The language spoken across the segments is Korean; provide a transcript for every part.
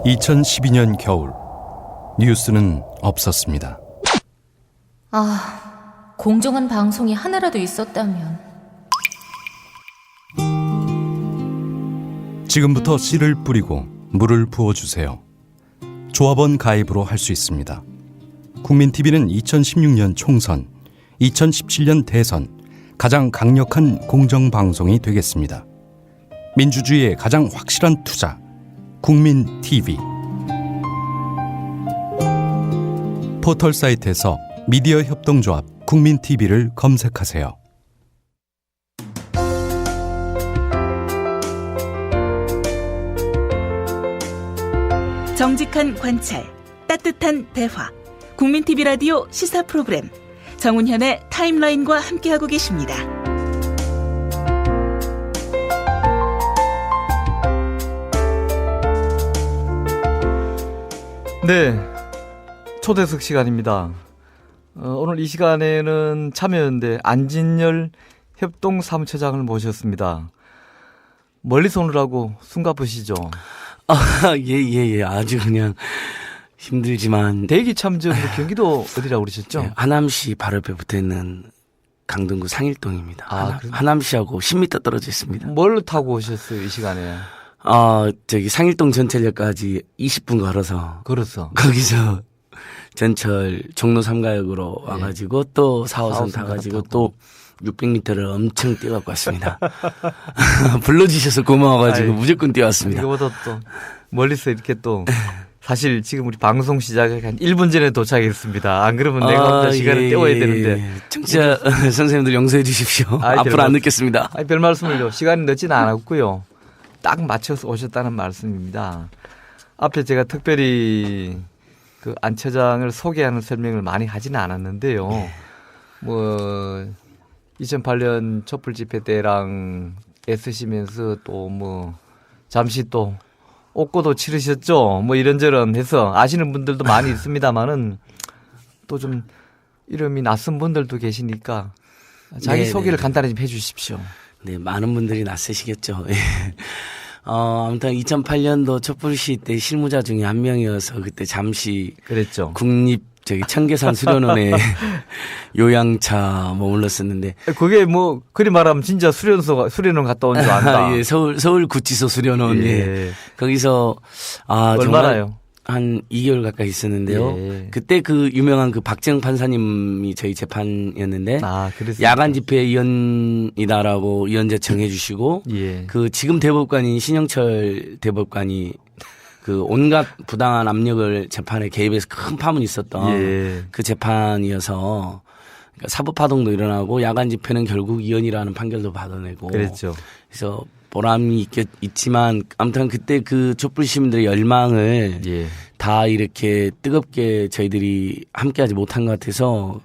2012년 겨울 뉴스는 없었습니다. 공정한 방송이 하나라도 있었다면. 지금부터 씨를 뿌리고 물을 부어주세요. 조합원 가입으로 할 수 있습니다. 국민TV는 2016년 총선, 2017년 대선 가장 강력한 공정방송이 되겠습니다. 민주주의의 가장 확실한 투자, 국민TV. 포털 사이트에서 미디어 협동조합 국민TV를 검색하세요. 정직한 관찰, 따뜻한 대화. 국민TV 라디오 시사 프로그램 정운현의 타임라인과 함께하고 계십니다. 네, 초대석 시간입니다. 오늘 이 시간에는 참여연대 안진열 협동사무처장을 모셨습니다. 멀리서 오느라고 숨가쁘시죠? 예. 아주 그냥 힘들지만. 대기 참전 경기도 어디라고 그러셨죠? 네, 하남시 바로 옆에 붙어 있는 강동구 상일동입니다. 하남시하고 10m 떨어져 있습니다. 뭘 타고 오셨어요, 이 시간에? 저기 상일동 전철역까지 20분 걸어서. 거기서 전철 종로 3가역으로 와가지고 또 4호선 타가지고 또 600m를 엄청 뛰어갖고 왔습니다. 불러주셔서 고마워가지고 무조건 뛰어왔습니다. 이거보다 또 멀리서 이렇게 또 사실 지금 우리 방송 시작에 한 1분 전에 도착했습니다. 안 그러면 내가 혼자 시간을 때워야 되는데. 청취자 선생님들 용서해 주십시오. 앞으로 안 늦겠습니다. 별 말씀을요. 시간이 늦지는 않았고요. 딱 맞춰서 오셨다는 말씀입니다. 앞에 제가 특별히 그 안 처장을 소개하는 설명을 많이 하지는 않았는데요. 2008년 촛불 집회 때랑 애쓰시면서 또 잠시 또 옥고도 치르셨죠. 이런저런 해서 아시는 분들도 많이 있습니다만은 또 좀 이름이 낯선 분들도 계시니까 자기 소개를 간단히 좀 해 주십시오. 네, 많은 분들이 낯서시겠죠. 아무튼 2008년도 촛불 시위 때 실무자 중에 한 명이어서 그때 잠시 그랬죠. 국립 청계산 수련원에 요양차 머물렀었는데. 그게 그리 말하면 진짜 수련원 갔다 온 줄 안다. 예, 서울 구치소 수련원. 예. 거기서 얼마나요? 한 2개월 가까이 있었는데요. 예. 그때 그 유명한 그 박정 판사님이 저희 재판이었는데. 야간 집회 위원이다라고 위원제 정해 주시고. 예. 그 지금 대법관인 신영철 대법관이 그 온갖 부당한 압력을 재판에 개입해서 큰 파문이 있었던 그 재판이어서 그러니까 사법파동도 일어나고 야간 집회는 결국 위헌이라는 판결도 받아내고. 그랬죠. 그래서 보람이 있지만 아무튼 그때 그 촛불 시민들의 열망을 다 이렇게 뜨겁게 저희들이 함께하지 못한 것 같아서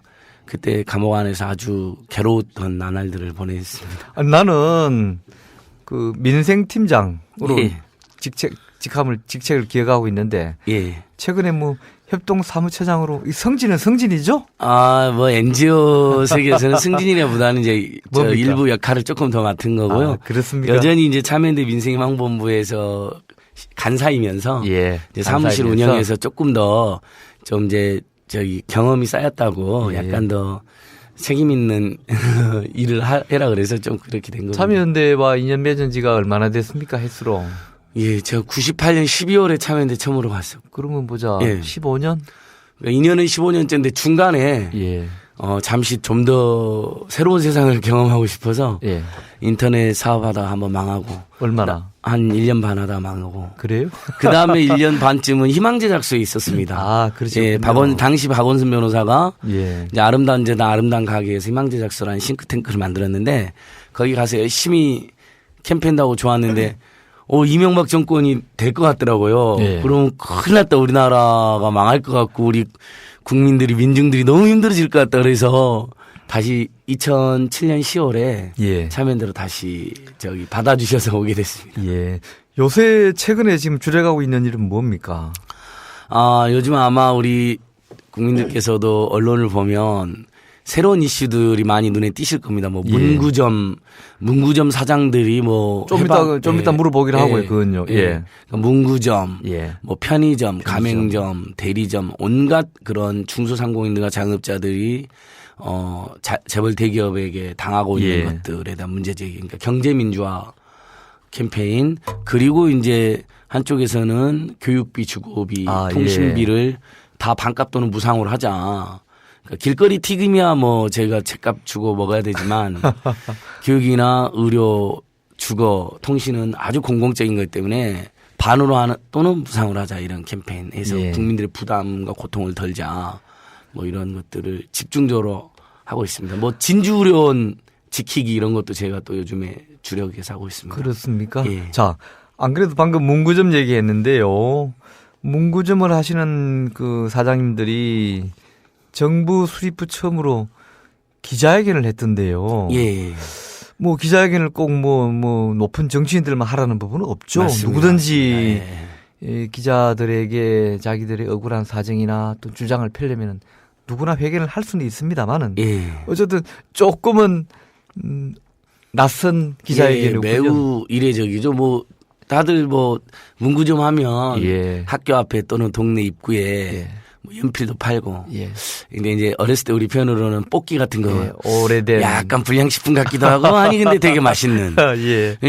그때 감옥 안에서 아주 괴로웠던 나날들을 보냈습니다. 나는 그 민생팀장으로 직책을 기억하고 있는데 최근에 협동사무처장으로 성진은 성진이죠? NGO 세계에서는 승진이라보다는 이제 일부 역할을 조금 더 맡은 거고요. 그렇습니까? 여전히 이제 참여연대 민생희망본부에서 간사이면서 이제 사무실 운영에서 조금 더 좀 이제 경험이 쌓였다고 약간 더 책임 있는 일을 해라 그래서 좀 그렇게 된 거예요. 참여연대와 인연 맺은 지가 얼마나 됐습니까, 횟수로? 예, 제가 98년 12월에 참여연대 처음으로 갔어요. 그러면 15년? 그러니까 2년은 15년째인데 중간에 잠시 좀 더 새로운 세상을 경험하고 싶어서 인터넷 사업하다가 한번 망하고. 얼마나? 한 1년 반 하다가 망하고. 그래요? 그 다음에 1년 반쯤은 희망제작소에 있었습니다. 그렇죠. 당시 박원순 변호사가 이제 아름다운 재단 아름다운 가게에서 희망제작소라는 싱크탱크를 만들었는데 거기 가서 열심히 캠페인도 하고 좋았는데 이명박 정권이 될 것 같더라고요. 그럼 큰일 났다. 우리나라가 망할 것 같고 우리 국민들이 민중들이 너무 힘들어질 것 같다. 그래서 다시 2007년 10월에 참여연대로 다시 받아주셔서 오게 됐습니다. 요새 최근에 지금 줄여가고 있는 일은 뭡니까? 요즘 아마 우리 국민들께서도 언론을 보면 새로운 이슈들이 많이 눈에 띄실 겁니다. 뭐 문구점 사장들이 뭐 좀 이따 물어보기로 하고요. 그건요. 예. 그러니까 문구점, 예. 뭐 편의점, 가맹점, 대리점 온갖 그런 중소상공인들과 자영업자들이 재벌 대기업에게 당하고 있는 것들에 대한 문제 제기, 그러니까 경제 민주화 캠페인 그리고 이제 한쪽에서는 교육비, 주거비, 통신비를 다 반값 또는 무상으로 하자. 그러니까 길거리 튀김이야 뭐 제가 책값 주고 먹어야 되지만 교육이나 의료, 주거, 통신은 아주 공공적인 거기 때문에 반으로 하는 또는 무상으로 하자 이런 캠페인에서 국민들의 부담과 고통을 덜자 뭐 이런 것들을 집중적으로 하고 있습니다. 뭐 진주의료원 지키기 이런 것도 제가 또 요즘에 주력해서 하고 있습니다. 그렇습니까? 예. 자, 안 그래도 방금 문구점 얘기했는데요. 문구점을 하시는 그 사장님들이 정부 수립 후 처음으로 기자회견을 했던데요. 예. 뭐 기자회견을 꼭 뭐 높은 정치인들만 하라는 부분은 없죠. 맞습니다. 누구든지 기자들에게 자기들의 억울한 사정이나 또 주장을 펴려면 누구나 회견을 할 수는 있습니다만은 어쨌든 조금은 낯선 기자회견이군요. 매우 이례적이죠. 뭐 다들 뭐 문구점 하면 학교 앞에 또는 동네 입구에 뭐 연필도 팔고. 근데 이제 어렸을 때 우리 편으로는 뽑기 같은 거 오래된 약간 불량식품 같기도 하고 아니 근데 되게 맛있는.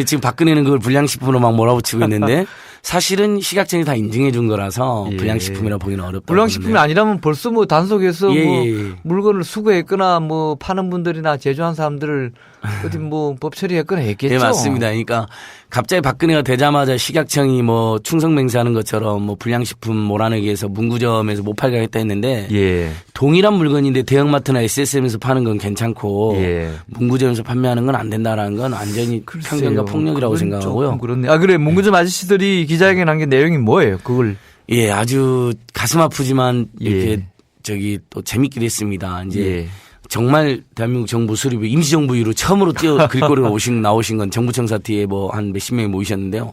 지금 박근혜는 그걸 불량식품으로 막 몰아붙이고 있는데 사실은 식약청이 다 인증해 준 거라서 불량식품이라 보기는 어렵다. 불량식품이 아니라면 벌써 뭐 단속에서 뭐 물건을 수거했거나 뭐 파는 분들이나 제조한 사람들을 어디 뭐 법 처리했거나 했겠죠. 네, 맞습니다. 그러니까 갑자기 박근혜가 되자마자 식약청이 뭐 충성 맹세하는 것처럼 뭐 불량식품 몰아내기 위해서 문구점에서 못 팔게 했다 했는데 동일한 물건인데 대형마트나 SSM에서 파는 건 괜찮고 문구점에서 판매하는 건 안 된다라는 건 완전히 편견과 폭력이라고 생각하고요. 그렇네. 아 그래 문구점 아저씨들이 기자회견 한 게 내용이 뭐예요? 그걸 아주 가슴 아프지만 이렇게 저기 또 재밌기도 했습니다. 이제 정말 대한민국 정부 수립 임시정부 이후로 처음으로 길거리로 나오신 건 정부청사 뒤에 뭐 한 몇십 명이 모이셨는데요.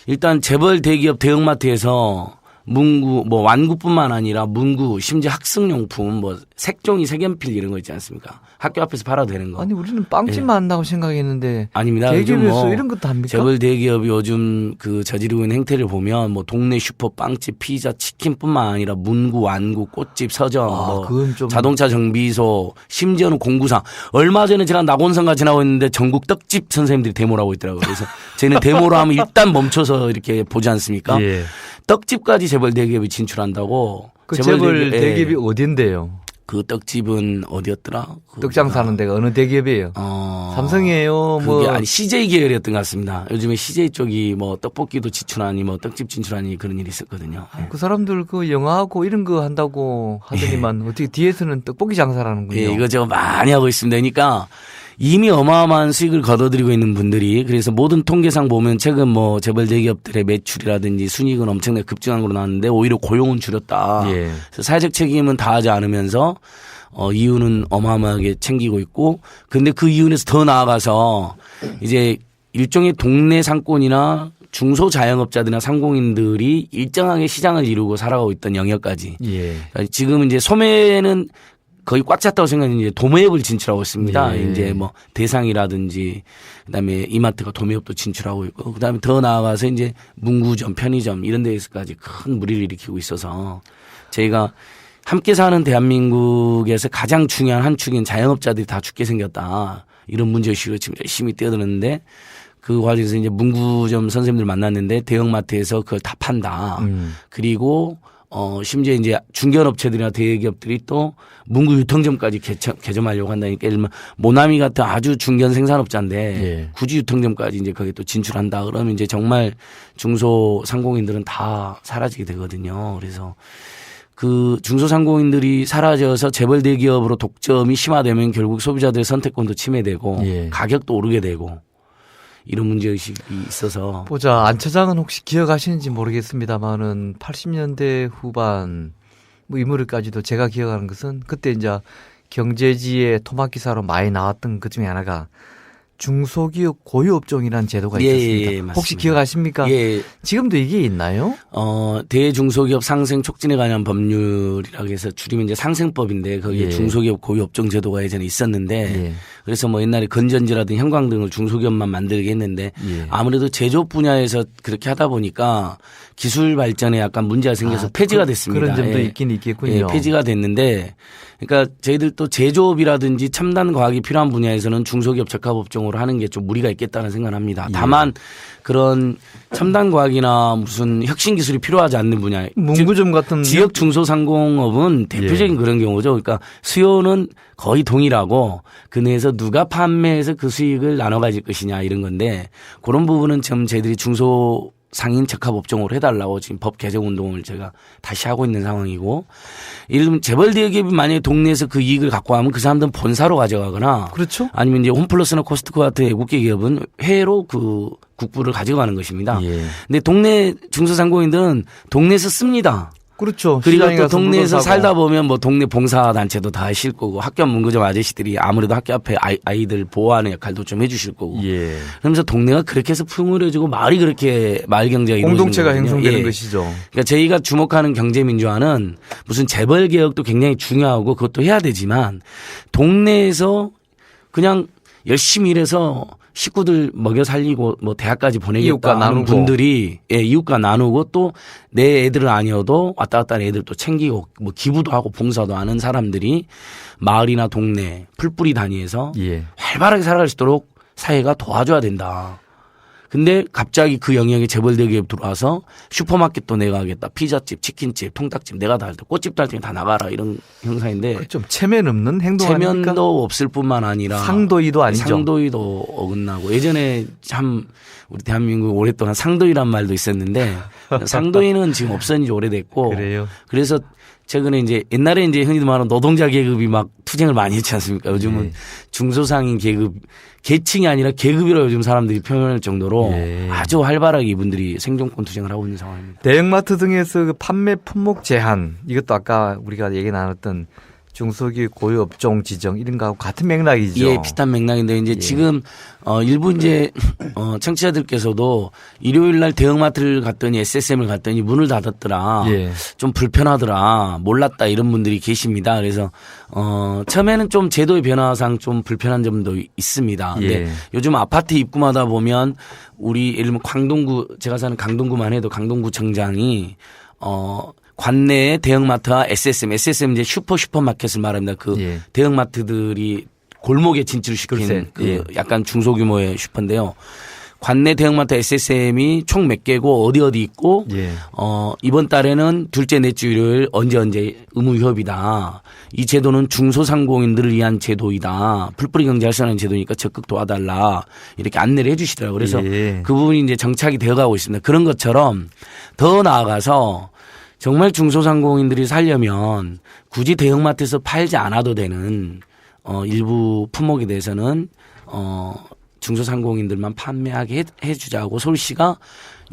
일단 재벌 대기업 대형마트에서 문구 뭐 완구뿐만 아니라 문구 심지어 학습용품 뭐 색종이 색연필 이런 거 있지 않습니까? 학교 앞에서 팔아도 되는 거. 아니 우리는 빵집만 한다고 생각했는데 아닙니다. 대기업에서 이런 것도 합니까? 재벌 대기업이 요즘 그 저지르고 있는 행태를 보면 뭐 동네 슈퍼 빵집 피자 치킨뿐만 아니라 문구 완구 꽃집 서점 뭐 자동차 정비소 심지어는 공구상 얼마 전에 제가 낙원상가 지나고 있는데 전국 떡집 선생님들이 데모를 하고 있더라고요. 그래서 저희는 데모를 하면 일단 멈춰서 이렇게 보지 않습니까? 떡집까지 재벌 대기업이 진출한다고. 그 재벌 대기업이 어딘데요? 그 떡집은 어디였더라? 떡장 사는 데가 어느 대기업이에요? 삼성이에요? 그게 아니 CJ 계열이었던 것 같습니다. 요즘에 CJ 쪽이 뭐 떡볶이도 진출하니 뭐 떡집 진출하니 그런 일이 있었거든요. 그 사람들 그 영화하고 이런 거 한다고 하더니만 어떻게 뒤에서는 떡볶이 장사를 하는군요. 이거 제가 많이 하고 있습니다. 그러니까 이미 어마어마한 수익을 거둬들이고 있는 분들이 그래서 모든 통계상 보면 최근 뭐 재벌 대기업들의 매출이라든지 순이익은 엄청나게 급증한 걸로 나왔는데 오히려 고용은 줄였다. 그래서 사회적 책임은 다하지 않으면서 이유는 어마어마하게 챙기고 있고 근데 그 이윤에서 더 나아가서 이제 일종의 동네 상권이나 중소 자영업자들이나 상공인들이 일정하게 시장을 이루고 살아가고 있던 영역까지. 그러니까 지금은 이제 소매는 거의 꽉 찼다고 생각하는 이제 도매업을 진출하고 있습니다. 이제 뭐 대상이라든지 그다음에 이마트가 도매업도 진출하고 있고 그다음에 더 나아가서 이제 문구점, 편의점 이런 데에서까지 큰 무리를 일으키고 있어서 저희가 함께 사는 대한민국에서 가장 중요한 한 축인 자영업자들이 다 죽게 생겼다. 이런 문제의식을 지금 열심히 뛰어드는데 그 과정에서 이제 문구점 선생님들 만났는데 대형마트에서 그걸 다 판다. 그리고 심지어 이제 중견업체들이나 대기업들이 또 문구 유통점까지 개점하려고 한다니까 예를 들면 모나미 같은 아주 중견 생산업자인데 굳이 유통점까지 이제 거기에 또 진출한다 그러면 이제 정말 중소 상공인들은 다 사라지게 되거든요. 그래서 그 중소상공인들이 사라져서 재벌 대기업으로 독점이 심화되면 결국 소비자들의 선택권도 침해되고 가격도 오르게 되고 이런 문제의식이 있어서. 보자. 안 차장은 혹시 기억하시는지 모르겠습니다만은 80년대 후반 뭐 이무리까지도 제가 기억하는 것은 그때 이제 경제지에 토막 기사로 많이 나왔던 것 중에 하나가 중소기업 고유업종이라는 제도가 예, 있었습니다. 예, 맞습니다. 혹시 기억하십니까? 예. 지금도 이게 있나요? 대중소기업 상생 촉진에 관한 법률이라고 해서 줄이면 이제 상생법인데 거기에 예. 중소기업 고유업종 제도가 예전에 있었는데 예. 그래서 뭐 옛날에 건전지라든 형광 등을 중소기업만 만들게 했는데 예. 아무래도 제조업 분야에서 그렇게 하다 보니까 기술 발전에 약간 문제가 생겨서 폐지가 됐습니다. 그런 점도 예. 있긴 있겠군요. 예, 폐지가 됐는데 그러니까 저희들 또 제조업이라든지 첨단 과학이 필요한 분야에서는 중소기업 적합업종으로 하는 게 좀 무리가 있겠다는 생각을 합니다. 다만 그런 첨단 과학이나 무슨 혁신 기술이 필요하지 않는 분야, 문구점 같은 지역 중소상공업은 대표적인 예. 그런 경우죠. 그러니까 수요는 거의 동일하고 그 내에서 누가 판매해서 그 수익을 나눠 가질 것이냐 이런 건데 그런 부분은 좀 저희들이 중소 상인 적합업종으로 해달라고 지금 법 개정 운동을 제가 다시 하고 있는 상황이고 예를 들면 재벌 대기업이 만약에 동네에서 그 이익을 갖고 가면 그 사람들은 본사로 가져가거나 그렇죠. 아니면 이제 홈플러스나 코스트코 같은 외국계 기업은 해외로 그 국부를 가져가는 것입니다. 예. 근데 동네 중소상공인들은 동네에서 씁니다. 그렇죠. 그리고 시장에 또 가서 동네에서 물건 사고. 살다 보면 뭐 동네 봉사단체도 다 하실 거고 학교 앞 문구점 아저씨들이 아무래도 학교 앞에 아이들 보호하는 역할도 좀 해주실 거고 예. 그러면서 동네가 그렇게 해서 풍요해지고 마을이 그렇게 마을 경제가 공동체가 이루어지는 거거든요. 형성되는 예. 것이죠. 그러니까 저희가 주목하는 경제민주화는 무슨 재벌 개혁도 굉장히 중요하고 그것도 해야 되지만 동네에서 그냥 열심히 일해서 식구들 먹여 살리고 뭐 대학까지 이웃과 보내겠다 하는 나누고. 분들이 예, 이웃과 나누고 또 내 애들은 아니어도 왔다 갔다 하는 애들 또 챙기고 뭐 기부도 하고 봉사도 하는 사람들이 마을이나 동네 풀뿌리 단위에서 예. 활발하게 살아갈 수 있도록 사회가 도와줘야 된다. 근데 갑자기 그 영역에 재벌 대기업 들어와서 슈퍼마켓도 내가 하겠다. 피자집, 치킨집, 통닭집 내가 다 할 때 꽃집도 할 때 다 나가라 이런 형사인데 좀 체면 없는 행동 아닙니까? 체면도 없을 뿐만 아니라 상도이도 아니죠. 상도의도 어긋나고 예전에 참 우리 대한민국 오랫동안 상도의란 말도 있었는데 상도의는 지금 없어진 지 오래됐고 그래요. 그래서 최근에 이제 옛날에 이제 흔히들 말하는 노동자 계급이 막 투쟁을 많이 했지 않습니까? 요즘은 예. 중소상인 계급 계층이 아니라 계급이라고 요즘 사람들이 표현할 정도로 예. 아주 활발하게 이분들이 생존권 투쟁을 하고 있는 상황입니다. 대형마트 등에서 그 판매 품목 제한 이것도 아까 우리가 얘기 나눴던 중소기업 고유업종 지정 이런 거하고 같은 맥락이죠. 예, 비슷한 맥락인데 이제 예. 지금 일부 이제 청취자들께서도 일요일 날 대형마트를 갔더니 SSM을 갔더니 문을 닫았더라. 예. 좀 불편하더라. 몰랐다 이런 분들이 계십니다. 그래서 처음에는 좀 제도의 변화상 좀 불편한 점도 있습니다. 근데 예. 요즘 아파트 입구마다 보면 우리 예를 들면 강동구 제가 사는 강동구만 해도 강동구청장이 관내에 대형마트와 SSM 이제 슈퍼마켓을 말합니다. 그 예. 대형마트들이 골목에 진출시킨 글쎄, 그 예. 약간 중소규모의 슈퍼인데요. 관내 대형마트 SSM이 총 몇 개고 어디 있고 예. 이번 달에는 둘째 넷째 일요일 언제 의무 휴업이다. 이 제도는 중소상공인들을 위한 제도이다. 풀뿌리 경제 활성화하는 제도니까 적극 도와달라. 이렇게 안내를 해 주시더라고요. 그래서 예. 그 부분이 이제 정착이 되어 가고 있습니다. 그런 것처럼 더 나아가서 정말 중소상공인들이 살려면 굳이 대형마트에서 팔지 않아도 되는 일부 품목에 대해서는 중소상공인들만 판매하게 해주자고 서울시가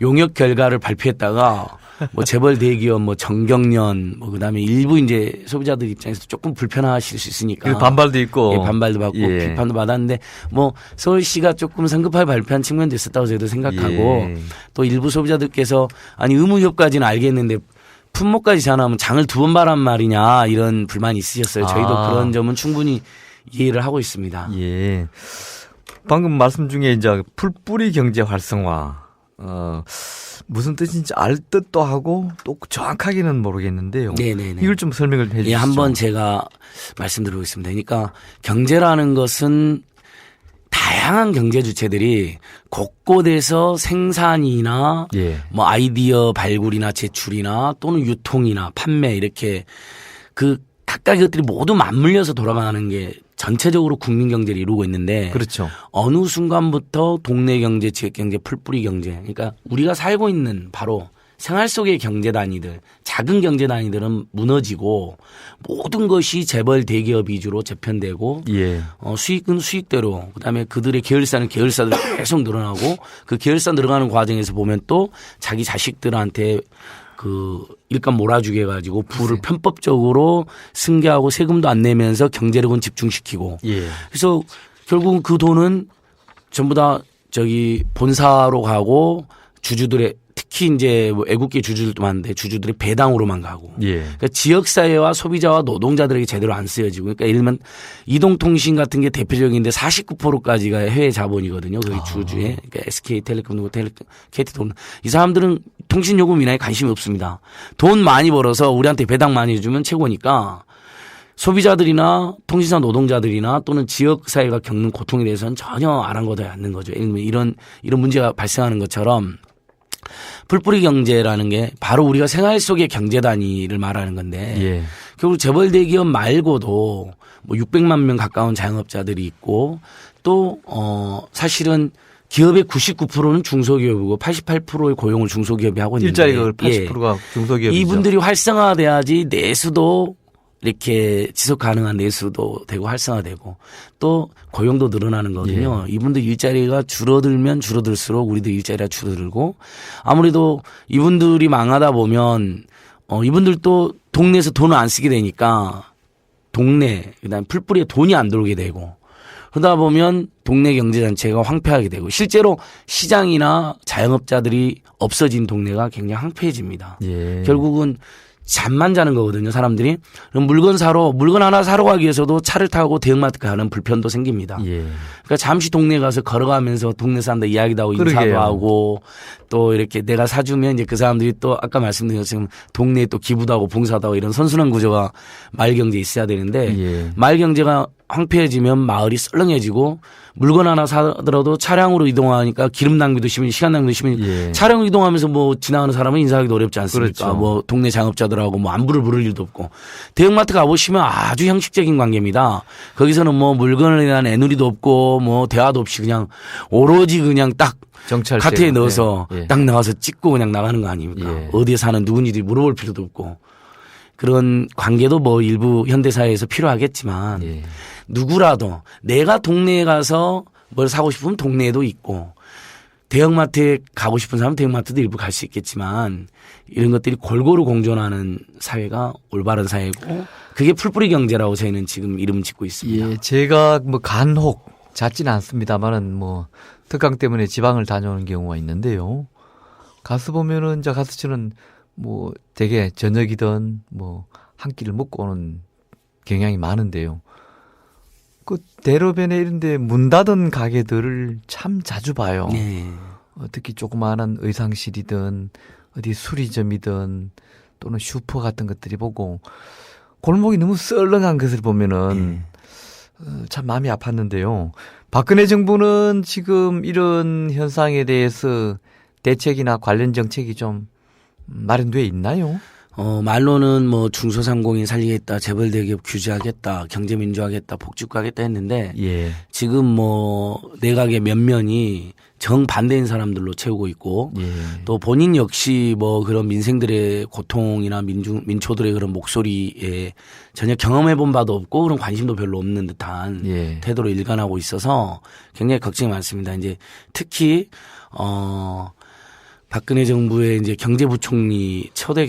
용역 결과를 발표했다가 뭐 재벌 대기업 뭐 정경련 뭐 그다음에 일부 이제 소비자들 입장에서 조금 불편하실 수 있으니까 반발도 있고 예, 반발도 받고 예. 비판도 받았는데 뭐 서울시가 조금 성급하게 발표한 측면도 있었다고 저희도 생각하고 예. 또 일부 소비자들께서 아니 의무협까지는 알겠는데 품목까지 제한하면 장을 두 번 바란 말이냐 이런 불만이 있으셨어요. 저희도 그런 점은 충분히 이해를 하고 있습니다. 예. 방금 말씀 중에 이제 풀뿌리 경제 활성화 무슨 뜻인지 알 듯도 하고 또 정확하게는 모르겠는데요. 네네네. 이걸 좀 설명을 해 주시죠. 예, 한번 제가 말씀드리겠습니다. 그러니까 경제라는 것은 다양한 경제 주체들이 곳곳에서 생산이나 예. 뭐 아이디어 발굴이나 제출이나 또는 유통이나 판매 이렇게 그 각각의 것들이 모두 맞물려서 돌아가는 게 전체적으로 국민 경제를 이루고 있는데 그렇죠. 어느 순간부터 동네 경제, 지역 경제, 풀뿌리 경제 그러니까 우리가 살고 있는 바로 생활 속의 경제 단위들, 작은 경제 단위들은 무너지고 모든 것이 재벌 대기업 위주로 재편되고 예. 수익은 수익대로 그다음에 그들의 계열사는 계열사들 계속 늘어나고 그 계열사 늘어가는 과정에서 보면 또 자기 자식들한테 그 일감 몰아주게 해가지고 부를 편법적으로 승계하고 세금도 안 내면서 경제력은 집중시키고 예. 그래서 결국은 그 돈은 전부 다 저기 본사로 가고 주주들의 특히 이제 뭐 애국계 주주들도 많은데 주주들이 배당으로만 가고 예. 그러니까 지역사회와 소비자와 노동자들에게 제대로 안 쓰여지고 그러니까 예를 들면 이동통신 같은 게 대표적인데 49%까지가 해외 자본이거든요. 거기 주주에 그러니까 SK텔레콤, KT돈 이 사람들은 통신요금 인하에 관심이 없습니다. 돈 많이 벌어서 우리한테 배당 많이 해주면 최고니까 소비자들이나 통신사 노동자들이나 또는 지역사회가 겪는 고통에 대해서는 전혀 아랑곳하지 않는 거죠. 예를 들면 이런 문제가 발생하는 것처럼 풀뿌리 경제라는 게 바로 우리가 생활 속의 경제 단위를 말하는 건데 예. 결국 재벌 대기업 말고도 뭐 600만 명 가까운 자영업자들이 있고 또 사실은 기업의 99%는 중소기업이고 88%의 고용을 중소기업이 하고 있는데 일자리가 80%가 중소기업이죠. 이분들이 활성화돼야지 내수도 이렇게 지속 가능한 내수도 되고 활성화되고 또 고용도 늘어나는 거거든요. 예. 이분들 일자리가 줄어들면 줄어들수록 우리도 일자리가 줄어들고 아무래도 이분들이 망하다 보면 이분들도 동네에서 돈을 안 쓰게 되니까 동네 그다음에 풀뿌리에 돈이 안 들어오게 되고 그러다 보면 동네 경제 전체가 황폐하게 되고 실제로 시장이나 자영업자들이 없어진 동네가 굉장히 황폐해집니다. 예. 결국은 잠만 자는 거거든요, 사람들이. 그럼 물건 하나 사러 가기 위해서도 차를 타고 대형마트 가는 불편도 생깁니다. 예. 그러니까 잠시 동네 가서 걸어가면서 동네 사람들 이야기도 하고 그러게요. 인사도 하고 또 이렇게 내가 사주면 이제 그 사람들이 또 아까 말씀드린 것처럼 동네에 또 기부도 하고 봉사도 하고 이런 선순환 구조가 마을 경제에 있어야 되는데 예. 마을 경제가 황폐해지면 마을이 썰렁해지고 물건 하나 사더라도 차량으로 이동하니까 기름 낭비도 심하니 시간 낭비도 심하니 예. 차량으로 이동하면서 뭐 지나가는 사람은 인사하기도 어렵지 않습니까? 그렇죠. 뭐 동네 장업자들하고 뭐 안부를 물을 일도 없고 대형마트 가보시면 아주 형식적인 관계입니다. 거기서는 뭐 물건에 대한 애누리도 없고 뭐 대화도 없이 그냥 오로지 그냥 딱 정찰제. 카트에 넣어서 예. 딱 나가서 찍고 그냥 나가는 거 아닙니까? 예. 어디에 사는 누군지 물어볼 필요도 없고 그런 관계도 뭐 일부 현대사회에서 필요하겠지만 예. 누구라도 내가 동네에 가서 뭘 사고 싶으면 동네에도 있고 대형마트에 가고 싶은 사람은 대형마트도 일부 갈 수 있겠지만 이런 것들이 골고루 공존하는 사회가 올바른 사회고 그게 풀뿌리 경제라고 저희는 지금 이름 짓고 있습니다. 예. 제가 뭐 간혹 잦지는 않습니다만은 뭐 특강 때문에 지방을 다녀오는 경우가 있는데요. 가서 보면은 이제 가서 저는 뭐 되게 저녁이든 뭐 한 끼를 먹고 오는 경향이 많은데요. 그 대로변에 이런데 문 닫은 가게들을 참 자주 봐요. 네. 특히 조그마한 의상실이든 어디 수리점이든 또는 슈퍼 같은 것들이 보고 골목이 너무 썰렁한 것을 보면은 참 마음이 아팠는데요. 박근혜 정부는 지금 이런 현상에 대해서 대책이나 관련 정책이 좀 마련돼 있나요? 말로는 뭐 중소상공인 살리겠다, 재벌 대기업 규제하겠다, 경제 민주화하겠다, 복지국가하겠다 했는데 예. 지금 뭐 내각의 면면이 정반대인 사람들로 채우고 있고 예. 또 본인 역시 뭐 그런 민생들의 고통이나 민초들의 그런 목소리에 전혀 경험해 본 바도 없고 그런 관심도 별로 없는 듯한 예. 태도로 일관하고 있어서 굉장히 걱정이 많습니다. 이제 특히 박근혜 정부의 이제 경제부총리 초대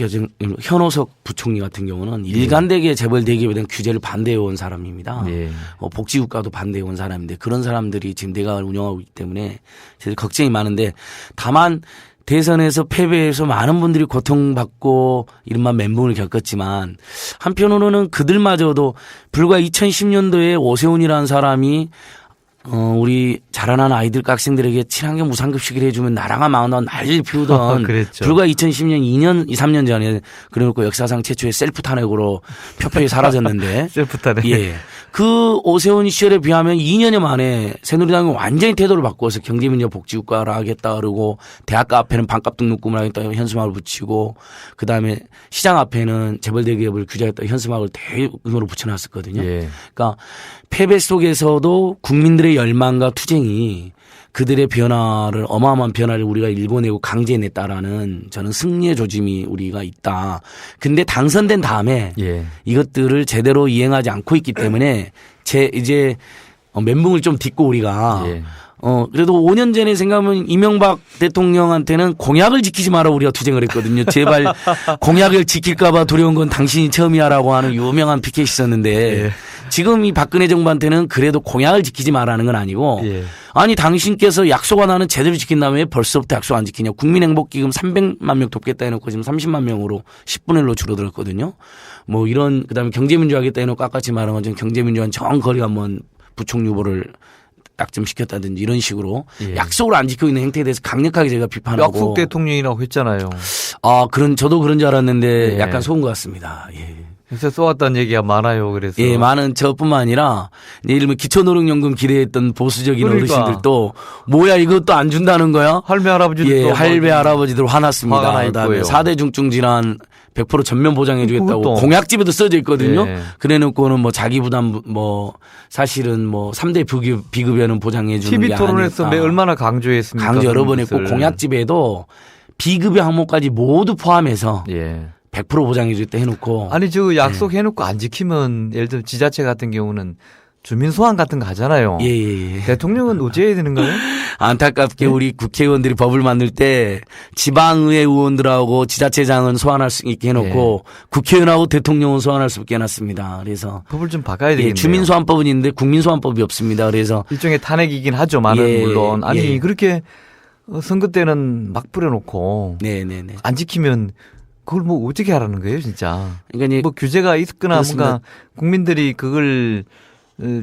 현오석 부총리 같은 경우는 일관되게 재벌 대기업에 대한 규제를 반대해 온 사람입니다. 예. 복지국가도 반대해 온 사람인데 그런 사람들이 지금 내각을 운영하고 있기 때문에 제일 걱정이 많은데 다만 대선에서 패배해서 많은 분들이 고통받고 이른바 멘붕을 겪었지만 한편으로는 그들마저도 불과 2010년도에 오세훈이라는 사람이 우리 자라난 아이들 학생들에게 친환경 무상급식을 해주면 나라가 망한다고 난리를 피우던 그랬죠. 불과 2010년 2년, 3년 전에 그래놓고 역사상 최초의 셀프 탄핵으로 표표에 사라졌는데 셀프 탄핵. 예. 그 오세훈 시절에 비하면 2년여 만에 새누리당이 완전히 태도를 바꿔서 경제민주화 복지국가를 하겠다 그러고 대학가 앞에는 반값 등록금을 하겠다 현수막을 붙이고 그다음에 시장 앞에는 재벌 대기업을 규제하겠다 현수막을 대규모로 붙여놨었거든요. 예. 그러니까 패배 속에서도 국민들의 열망과 투쟁이 그들의 변화를 어마어마한 변화를 우리가 일궈내고 강제해냈다라는 저는 승리의 조짐이 우리가 있다. 근데 당선된 다음에 예. 이것들을 제대로 이행하지 않고 있기 때문에 이제 멘붕을 좀 딛고 우리가 예. 그래도 5년 전에 생각하면 이명박 대통령한테는 공약을 지키지 마라 우리가 투쟁을 했거든요. 제발 공약을 지킬까봐 두려운 건 당신이 처음이야라고 하는 유명한 피켓이 있었는데 지금 이 박근혜 정부한테는 그래도 공약을 지키지 마라는 건 아니고 아니 당신께서 약속 하나는 제대로 지킨다면 왜 벌써부터 약속 안 지키냐. 국민행복기금 300만 명 돕겠다 해놓고 지금 30만 명으로 10분의 1로 줄어들었거든요. 뭐 이런 그다음에 경제민주화 하겠다 해놓고 아까 말한 것처럼 경제민주화는 정 거리가 먼 부총리 후보를 약점시켰다든지 이런 식으로 약속을 안 지키고 있는 행태에 대해서 강력하게 제가 비판하고. 약속 대통령이라고 했잖아요. 저도 그런 줄 알았는데 약간 속은 것 같습니다. 예. 그래서 쏘았다는 얘기가 많아요. 그래서. 예, 많은 저뿐만 아니라 예를 들면 기초노령연금 기대했던 보수적인 어르신들도 뭐야 이것도 안 준다는 거야? 할매 할아버지들. 예, 할배 할아버지들 화났습니다. 그다음에 있고요. 4대 중증 질환 100% 전면 보장해 주겠다고 공약집에도 써져 있거든요. 그래 놓고는 뭐 자기 부담 뭐 사실은 뭐 3대 비급여는 보장해 주는 게 아니었다. TV 토론에서 얼마나 강조했습니까? 강조 여러 번 했고 공약집에도 비급여 항목까지 모두 포함해서 100% 보장해 주겠다 해놓고. 아니 저 약속 해놓고 안 지키면 예를 들어 지자체 같은 경우는 주민 소환 같은 거 하잖아요. 대통령은 어찌해야 되는 거예요? 안타깝게 우리 국회의원들이 법을 만들 때 지방의회 의원들하고 지자체장은 소환할 수 있게 해놓고 국회의원하고 대통령은 소환할 수 있게 해놨습니다. 그래서 법을 좀 바꿔야 되겠네요. 주민소환법은 있는데 국민소환법이 없습니다. 그래서 일종의 탄핵이긴 하죠. 많은 물론. 아니 그렇게 선거 때는 막 뿌려놓고 안 지키면 그걸 뭐 어떻게 하라는 거예요, 진짜. 그러니까 뭐 규제가 있거나 그렇습니다. 뭔가 국민들이 그걸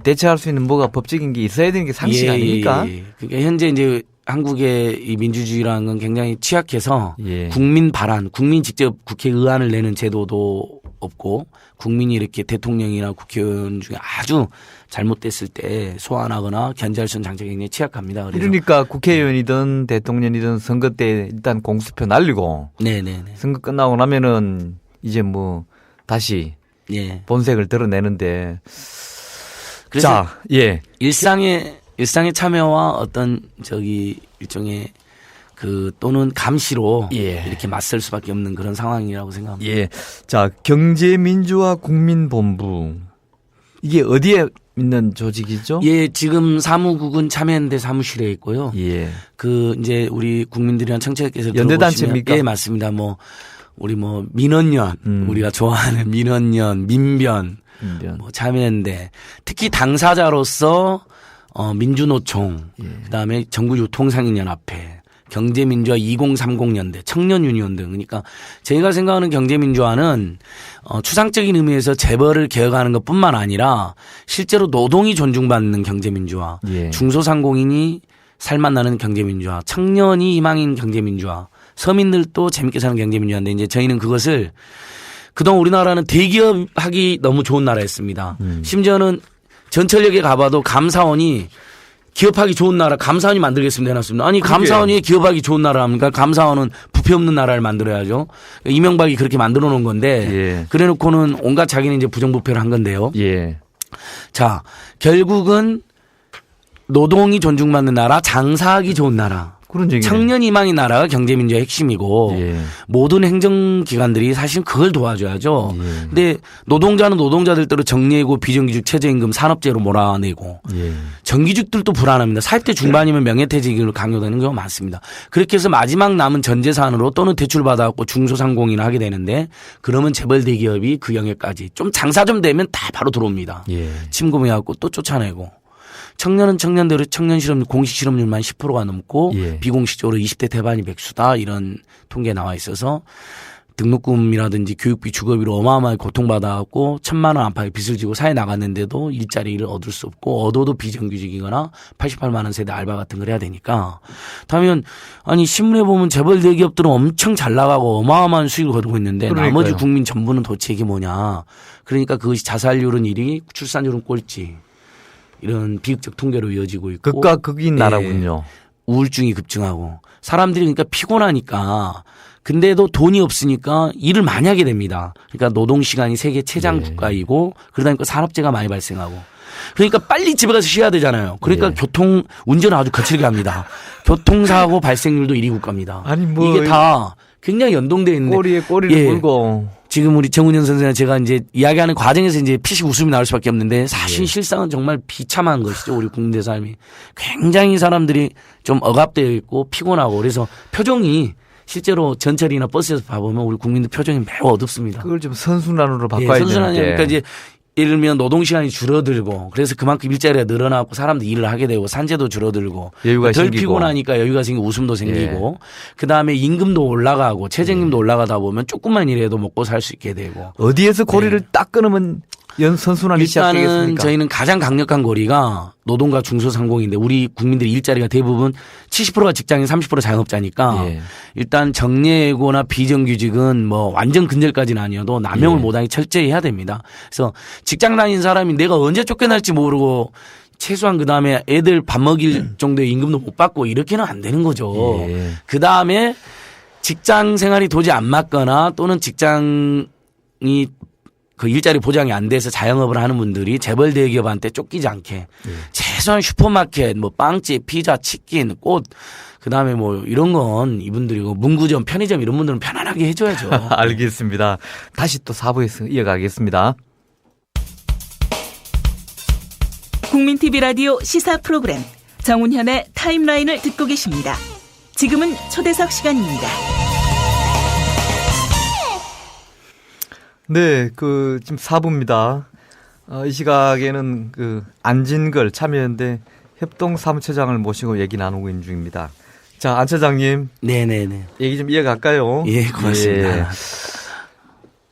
대체할 수 있는 뭐가 법적인 게 있어야 되는 게 상식 아닙니까? 그러니까 현재 이제 한국의 이 민주주의라는 건 굉장히 취약해서 국민 발안, 국민 직접 국회 의안을 내는 제도도 없고 국민이 이렇게 대통령이나 국회의원 중에 아주 잘못됐을 때 소환하거나 견제할 수 있는 장치가 굉장히 취약합니다. 그러니까 국회의원이든 대통령이든 선거 때 일단 공수표 날리고 선거 끝나고 나면은 이제 뭐 다시 본색을 드러내는데 그래서 일상의 참여와 어떤 일종의 또는 감시로 이렇게 맞설 수밖에 없는 그런 상황이라고 생각합니다. 자, 경제민주화 국민본부 이게 어디에 있는 조직이죠? 지금 사무국은 참여연대 사무실에 있고요. 이제 우리 국민들이랑 청취자께서 연대단체입니까? 예, 맞습니다. 우리 민원연, 우리가 좋아하는 민원연, 민변. 뭐 참여연대 특히 당사자로서 민주노총 그다음에 전국유통상인연합회 경제민주화 2030연대 청년유니온 등 그러니까 저희가 생각하는 경제민주화는 추상적인 의미에서 재벌을 개혁하는 것뿐만 아니라 실제로 노동이 존중받는 경제민주화 중소상공인이 살맛나는 경제민주화 청년이 희망인 경제민주화 서민들도 재밌게 사는 경제민주화인데 이제 저희는 그것을 그동안 우리나라는 대기업하기 너무 좋은 나라였습니다. 심지어는 전철역에 가봐도 감사원이 기업하기 좋은 나라 감사원이 만들겠습니다 해놨습니다. 아니 감사원이 기업하기 좋은 나라입니까? 감사원은 부패 없는 나라를 만들어야죠. 이명박이 그렇게 만들어 놓은 건데 그래 놓고는 온갖 자기는 이제 부정부패를 한 건데요. 자 결국은 노동이 존중받는 나라 장사하기 좋은 나라. 청년 희망의 나라가 경제민주화의 핵심이고 모든 행정기관들이 사실 그걸 도와줘야죠. 근데 노동자는 노동자들대로 정리해고 비정규직 최저임금 산업재로 몰아내고 정규직들도 불안합니다. 40대 중반이면 명예퇴직을 강요되는 경우가 많습니다. 그렇게 해서 마지막 남은 전재산으로 또는 대출받아갖고 중소상공인을 하게 되는데 그러면 재벌 대기업이 그 영역까지 좀 장사 좀 되면 다 바로 들어옵니다. 침공해갖고 또 쫓아내고. 청년은 청년대로 청년 실업률 공식 실업률만 10%가 넘고 비공식적으로 20대 대반이 백수다 이런 통계에 나와 있어서 등록금이라든지 교육비 주거비로 어마어마하게 고통받아갖고 1,000만 원 안팎의 빚을 지고 사회 나갔는데도 일자리를 얻을 수 없고 얻어도 비정규직이거나 88만 원 세대 알바 같은 걸 해야 되니까 다면 아니 신문에 보면 재벌 대기업들은 엄청 잘 나가고 어마어마한 수익을 거두고 있는데 나머지 국민 전부는 도대체 이게 뭐냐. 그러니까 그것이 자살률은 1위 출산율은 꼴찌. 이런 비극적 통계로 이어지고 있고 극과 극인 나라군요. 우울증이 급증하고 사람들이 그러니까 피곤하니까 근데도 돈이 없으니까 일을 많이 하게 됩니다. 그러니까 노동시간이 세계 최장 국가이고 그러다 보니까 산업재해가 많이 발생하고 그러니까 빨리 집에 가서 쉬어야 되잖아요. 그러니까 운전을 아주 거칠게 합니다. 교통사고 발생률도 1위 국가입니다. 아니 뭐 이게 다 굉장히 연동되어 있는데 꼬리에 꼬리를 물고 지금 우리 정운현 선생님 제가 이제 이야기하는 과정에서 이제 피식 웃음이 나올 수밖에 없는데 사실 실상은 정말 비참한 것이죠. 우리 국민들 삶이 굉장히 사람들이 좀 억압되어 있고 피곤하고 그래서 표정이 실제로 전철이나 버스에서 봐보면 우리 국민들 표정이 매우 어둡습니다. 그걸 좀 선순환으로 바꿔야 되는데. 선순환이니까 이제 예를 들면 노동 시간이 줄어들고 그래서 그만큼 일자리가 늘어나고 사람들 일을 하게 되고 산재도 줄어들고 여유가 덜 생기고. 피곤하니까 여유가 생기고 웃음도 생기고 그다음에 임금도 올라가고 최저임금도 올라가다 보면 조금만 일해도 먹고 살 수 있게 되고 어디에서 고리를 딱 끊으면 선순환이 일단은 시작되겠습니까? 저희는 가장 강력한 고리가 노동과 중소상공인데 우리 국민들의 일자리가 대부분 70%가 직장인 30% 자영업자니까 예. 일단 정리해고나 비정규직은 뭐 완전 근절까지는 아니어도 남용을 예. 못하게 철저히 해야 됩니다. 그래서 직장 다니는 사람이 내가 언제 쫓겨날지 모르고 최소한 그다음에 애들 밥 먹일 정도의 임금도 못 받고 이렇게는 안 되는 거죠. 예. 그다음에 직장 생활이 도저히 안 맞거나 또는 직장이 그 일자리 보장이 안 돼서 자영업을 하는 분들이 재벌 대기업한테 쫓기지 않게 최소한 슈퍼마켓 뭐 빵집, 피자, 치킨, 꽃 그다음에 뭐 이런 건 이분들이고 문구점, 편의점 이런 분들은 편안하게 해줘야죠. 알겠습니다. 다시 또 4부에서 이어가겠습니다. 국민TV 라디오 시사 프로그램 정운현의 타임라인을 듣고 계십니다. 지금은 초대석 시간입니다. 네, 지금 4부입니다. 이 시각에는 안진걸 참여연대 협동사무처장을 모시고 얘기 나누고 있는 중입니다. 자, 안 처장님. 네네네. 얘기 좀 이어갈까요? 예, 고맙습니다. 예.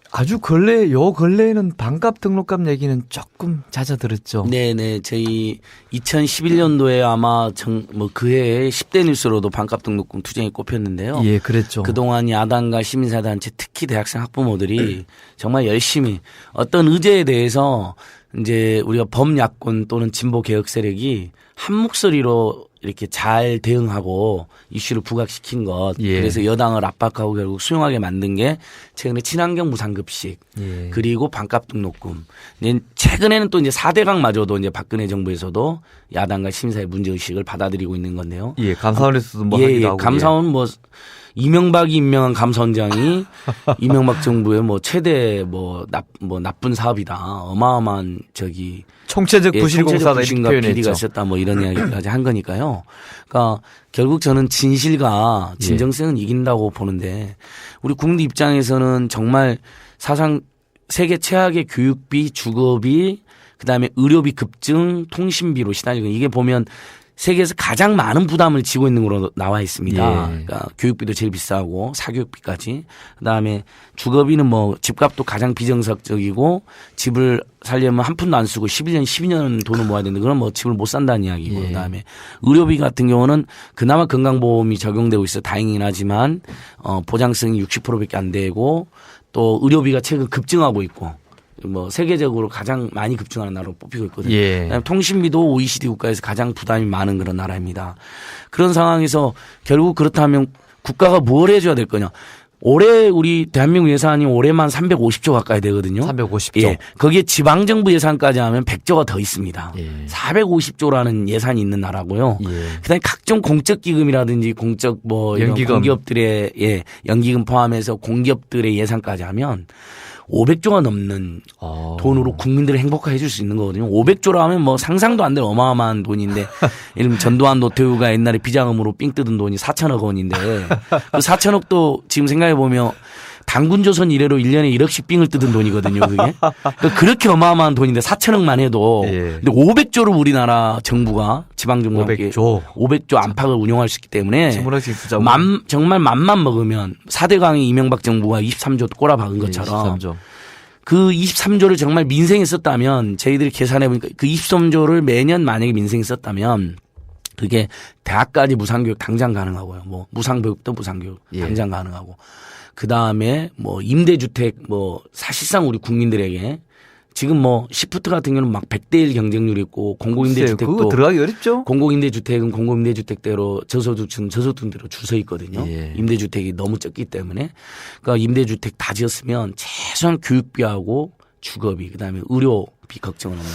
아주 근래에는 반값 등록금 얘기는 조금 잦아들었죠. 네네. 저희 2011년도에 아마 그해 10대 뉴스로도 반값 등록금 투쟁이 꼽혔는데요. 예, 그랬죠. 그동안 야당과 시민사단체 특히 대학생 학부모들이 정말 열심히 어떤 의제에 대해서 이제 우리가 범야권 또는 진보 개혁 세력이 한 목소리로 이렇게 잘 대응하고 이슈를 부각시킨 것. 예. 그래서 여당을 압박하고 결국 수용하게 만든 게 최근에 친환경 무상급식 예. 그리고 반값 등록금. 최근에는 또 이제 4대강마저도 이제 박근혜 정부에서도 야당과 시민사회 문제의식을 받아들이고 있는 건데요. 예, 감사원에서도 뭐 예, 하기도 하고. 감사원 뭐 이명박이 임명한 감사원장이 이명박 정부의 뭐 최대 나쁜 사업이다. 어마어마한 총체적 부실공사다 이렇게 부실과 비리가 표현했죠. 있었다 뭐 이런 이야기까지 한 거니까요. 그러니까 결국 저는 진실과 진정성은 이긴다고 보는데 우리 국민 입장에서는 정말 사상 세계 최악의 교육비, 주거비, 그다음에 의료비 급증, 통신비로 시달리고 이게 보면 세계에서 가장 많은 부담을 지고 있는 걸로 나와 있습니다. 예. 그러니까 교육비도 제일 비싸고 사교육비까지. 그다음에 주거비는 뭐 집값도 가장 비정상적이고 집을 살려면 한 푼도 안 쓰고 11년, 12년 돈을 모아야 되는데 그건 뭐 집을 못 산다는 이야기고. 예. 그다음에 의료비 같은 경우는 그나마 건강보험이 적용되고 있어 다행이긴 하지만 보장성이 60%밖에 안 되고 또 의료비가 최근 급증하고 있고. 뭐 세계적으로 가장 많이 급증하는 나라로 뽑히고 있거든요. 예. 그다음에 통신비도 OECD 국가에서 가장 부담이 많은 그런 나라입니다. 그런 상황에서 결국 그렇다면 국가가 뭘 해줘야 될 거냐. 올해 우리 대한민국 예산이 올해만 350조 가까이 되거든요. 350조. 예. 거기에 지방정부 예산까지 하면 100조가 더 있습니다. 예. 450조라는 예산이 있는 나라고요. 예. 그다음에 각종 공적 기금이라든지 공적 뭐 이런 연기금. 공기업들의 연기금 포함해서 공기업들의 예산까지 하면 500조가 넘는 돈으로 국민들을 행복하게 해줄 수 있는 거거든요. 500조라 하면 뭐 상상도 안 될 어마어마한 돈인데 예를 들면 전두환 노태우가 옛날에 비자금으로 삥 뜯은 돈이 4천억 원인데 그 4천억도 지금 생각해 보면 당군조선 이래로 1년에 1억씩 삥을 뜯은 돈이거든요. 그게. 그러니까 그렇게 어마어마한 돈인데 4천억만 해도 예. 근데 500조를 우리나라 정부가 지방정부가 500조 안팎을 운영할 수 있기 때문에 정말 맘만 먹으면 4대강의 이명박 정부가 23조 꼬라박은 것처럼 23조. 그 23조를 정말 민생에 썼다면 저희들이 계산해 보니까 그 23조를 매년 만약에 민생에 썼다면 그게 대학까지 무상교육 당장 가능하고요. 뭐 무상교육도 무상교육 당장 가능하고 그다음에 뭐 임대주택 뭐 사실상 우리 국민들에게 지금 뭐 시프트 같은 경우는 막 100대1 경쟁률이 있고 공공임대주택도 그거 들어가기 어렵죠. 공공임대주택은 공공임대주택대로 저소득층 저소득층대로 줄 서 있거든요. 예. 임대주택이 너무 적기 때문에 그러니까 임대주택 다 지었으면 최소한 교육비하고 주거비 그다음에 의료비 걱정을 하는.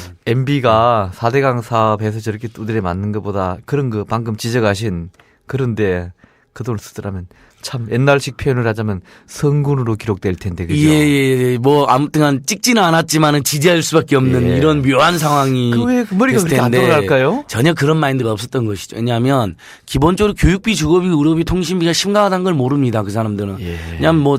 그 돈을 쓰더라면 참 옛날식 표현을 하자면 성군으로 기록될 텐데 그죠? 예. 뭐 아무튼 찍지는 않았지만은 지지할 수밖에 없는 예. 이런 묘한 상황이 그 머리가 됐을 그렇게 안 텐데 돌아갈까요? 전혀 그런 마인드가 없었던 것이죠. 왜냐하면 기본적으로 교육비, 주거비, 의료비, 통신비가 심각하다는 걸 모릅니다. 그 사람들은. 예. 그냥 뭐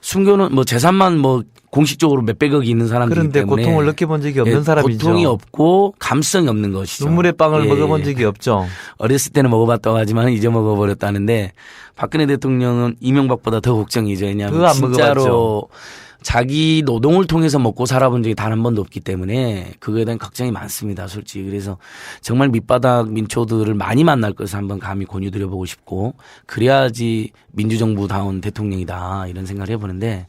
숨겨놓은 뭐 재산만 뭐 공식적으로 몇백억이 있는 사람들이기 그런데 때문에 고통을 느껴본 적이 없는 예, 사람이죠. 고통이 없고 감성이 없는 것이죠. 눈물의 빵을 예. 먹어본 적이 없죠. 어렸을 때는 먹어봤다고 하지만 이제 먹어버렸다는데 박근혜 대통령은 이명박보다 더 걱정이죠. 그거 왜냐하면 안 진짜로 먹어봤죠. 자기 노동을 통해서 먹고 살아본 적이 단 한 번도 없기 때문에 그거에 대한 걱정이 많습니다. 솔직히. 그래서 정말 밑바닥 민초들을 많이 만날 것을 한번 감히 권유드려보고 싶고 그래야지 민주정부다운 대통령이다 이런 생각을 해보는데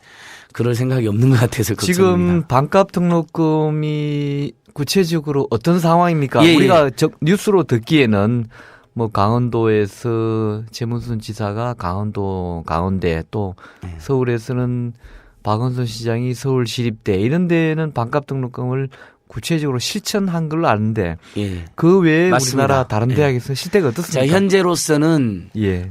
그럴 생각이 없는 것 같아서 걱정입니다. 지금 반값 등록금이 구체적으로 어떤 상황입니까? 예, 우리가 뉴스로 듣기에는 뭐 강원도에서 최문순 지사가 강원대 또 네. 서울에서는 박원순 시장이 서울시립대 이런 데는 반값 등록금을 구체적으로 실천한 걸로 아는데 예. 그 외에 맞습니다. 우리나라 다른 예. 대학에서 실태가 자, 어떻습니까? 현재로서는 예.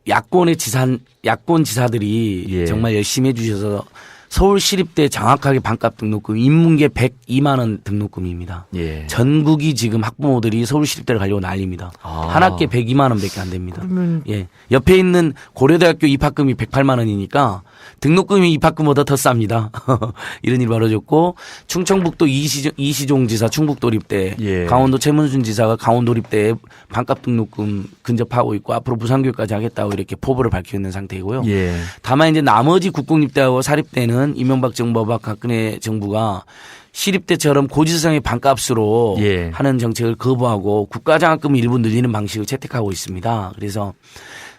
야권 지사들이 예. 정말 열심히 해주셔서 서울시립대 정확하게 반값 등록금 인문계 102만 원 등록금입니다. 예. 전국이 지금 학부모들이 서울시립대를 가려고 난립니다. 아. 한 학기에 102만 원밖에 안 됩니다. 그러면 예. 옆에 있는 고려대학교 입학금이 108만 원이니까 등록금이 입학금보다 더 쌉니다. 이런 일이 벌어졌고 충청북도 이시종 지사 충북도립대 예. 강원도 최문순 지사가 강원도립대에 반값 등록금 근접하고 있고 앞으로 부산교육까지 하겠다고 이렇게 포부를 밝히고 있는 상태이고요. 예. 다만 이제 나머지 국공립대하고 사립대는 이명박 정부와 박근혜 정부가 시립대처럼 고지서상의 반값으로 예. 하는 정책을 거부하고 국가장학금 일부 늘리는 방식을 채택하고 있습니다. 그래서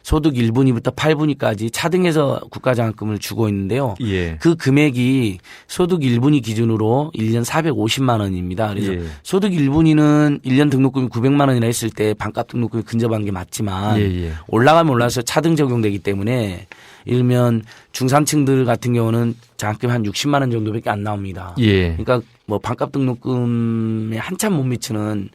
소득 1분위부터 8분위까지 차등해서 국가장학금을 주고 있는데요. 예. 그 금액이 소득 1분위 기준으로 1년 450만 원입니다. 그래서 예. 소득 1분위는 1년 등록금이 900만 원이나 했을 때 반값 등록금이 근접한 게 맞지만 예. 올라가면 올라서 차등 적용되기 때문에 일면 중산층들 같은 경우는 장학금이 한 60만 원 정도밖에 안 나옵니다. 예. 그러니까 뭐 반값 등록금에 한참 못 미치는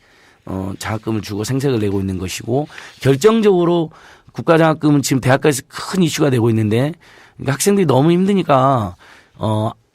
장학금을 주고 생색을 내고 있는 것이고 결정적으로 국가장학금은 지금 대학가에서 큰 이슈가 되고 있는데 그러니까 학생들이 너무 힘드니까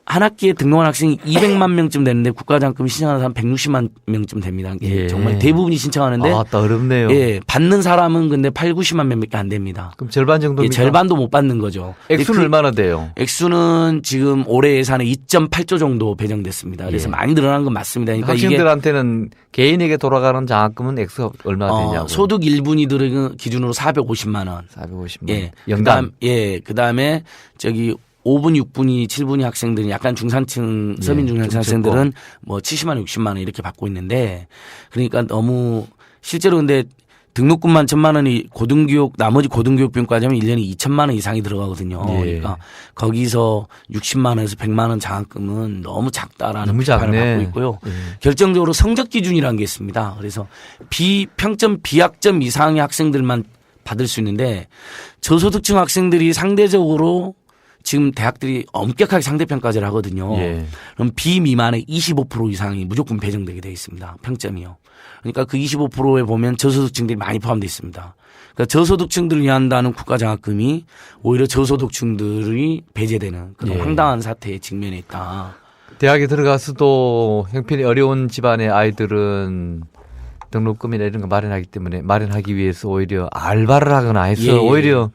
한 학기에 등록한 학생이 200만 명쯤 되는데 국가장학금 신청하는 사람 160만 명쯤 됩니다. 예. 정말 대부분이 신청하는데 아, 또 어렵네요. 예, 받는 사람은 근데 8, 90만 명밖에 안 됩니다. 그럼 절반 예, 정도입니까? 절반도 못 받는 거죠. 액수는 얼마나 돼요? 액수는 지금 올해 예산에 2.8조 정도 배정됐습니다. 그래서 예. 많이 늘어난 건 맞습니다. 그러니까 학생들한테는 개인에게 돌아가는 장학금은 액수가 얼마나 되냐고. 소득 1분위들은 기준으로 450만 원. 450만. 예. 영당. 그다음에 저기 5분, 6분위, 7분위 학생들은 약간 중산층, 서민 중산층 학생들은 뭐 70만 원, 60만 원 이렇게 받고 있는데 그러니까 너무 실제로 근데 등록금만 1,000만 원이 고등교육 나머지 고등교육 비용까지 하면 1년에 2천만 원 이상이 들어가거든요. 예. 그러니까 거기서 60만 원에서 100만 원 장학금은 너무 작다라는 너무 비판을 작네. 받고 있고요. 예. 결정적으로 성적 기준이라는 게 있습니다. 그래서 평점 비학점 이상의 학생들만 받을 수 있는데 저소득층 학생들이 상대적으로 지금 대학들이 엄격하게 상대평가제를 하거든요. 예. 그럼 B 미만의 25% 이상이 무조건 배정되게 되어 있습니다. 평점이요. 그러니까 그 25%에 보면 저소득층들이 많이 포함되어 있습니다. 그러니까 저소득층들을 위한다는 국가장학금이 오히려 저소득층들이 배제되는 그런 예. 황당한 사태에 직면해 있다. 대학에 들어가서도 형편이 어려운 집안의 아이들은 등록금이나 이런 거 마련하기 위해서 오히려 알바를 하거나 해서 예. 오히려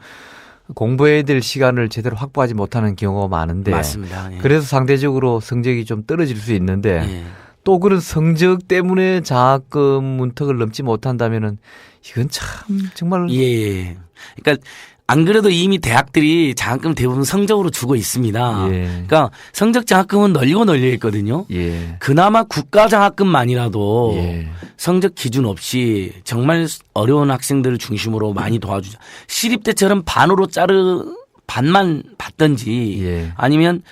공부해야 될 시간을 제대로 확보하지 못하는 경우가 많은데 맞습니다. 예. 그래서 상대적으로 성적이 좀 떨어질 수 있는데 예. 또 그런 성적 때문에 장학금 문턱을 넘지 못한다면은 이건 참 정말 예. 그러니까 안 그래도 이미 대학들이 장학금 대부분 성적으로 주고 있습니다. 예. 그러니까 성적 장학금은 널리고 널려 있거든요. 예. 그나마 국가 장학금만이라도 예. 성적 기준 없이 정말 어려운 학생들을 중심으로 많이 도와주자. 시립대처럼 반만 받든지 예. 아니면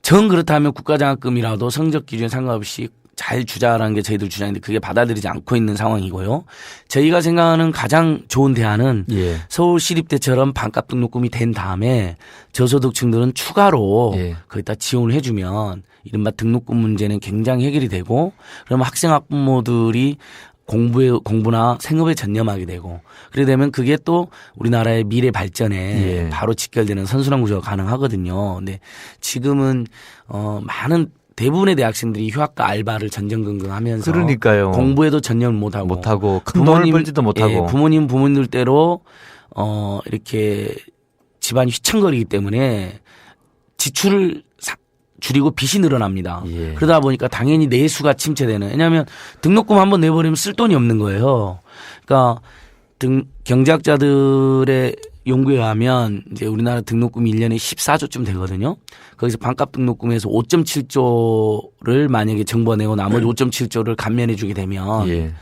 정 그렇다면 국가 장학금이라도 성적 기준에 상관없이 잘 주자라는 게 저희들 주장인데 그게 받아들이지 않고 있는 상황이고요. 저희가 생각하는 가장 좋은 대안은 예. 서울시립대처럼 반값 등록금이 된 다음에 저소득층들은 추가로 예. 거기다 지원을 해주면 이른바 등록금 문제는 굉장히 해결이 되고 그러면 학생 학부모들이 공부나 생업에 전념하게 되고 그래 되면 그게 또 우리나라의 미래 발전에 예. 바로 직결되는 선순환 구조가 가능하거든요. 근데 지금은 많은 대부분의 대학생들이 휴학과 알바를 전전긍긍하면서 그러니까요. 공부에도 전념을 못하고 큰 돈을 벌지도 못하고 예, 부모님들대로 이렇게 집안이 휘청거리기 때문에 지출을 줄이고 빚이 늘어납니다. 예. 그러다 보니까 당연히 내수가 침체되는. 왜냐하면 등록금 한번 내버리면 쓸 돈이 없는 거예요. 그러니까 경제학자들의 연구에 의하면 이제 우리나라 등록금이 1년에 14조쯤 되거든요. 거기서 반값 등록금에서 5.7조를 만약에 정부가 내고 나머지 5.7조를 감면해 주게 되면 예.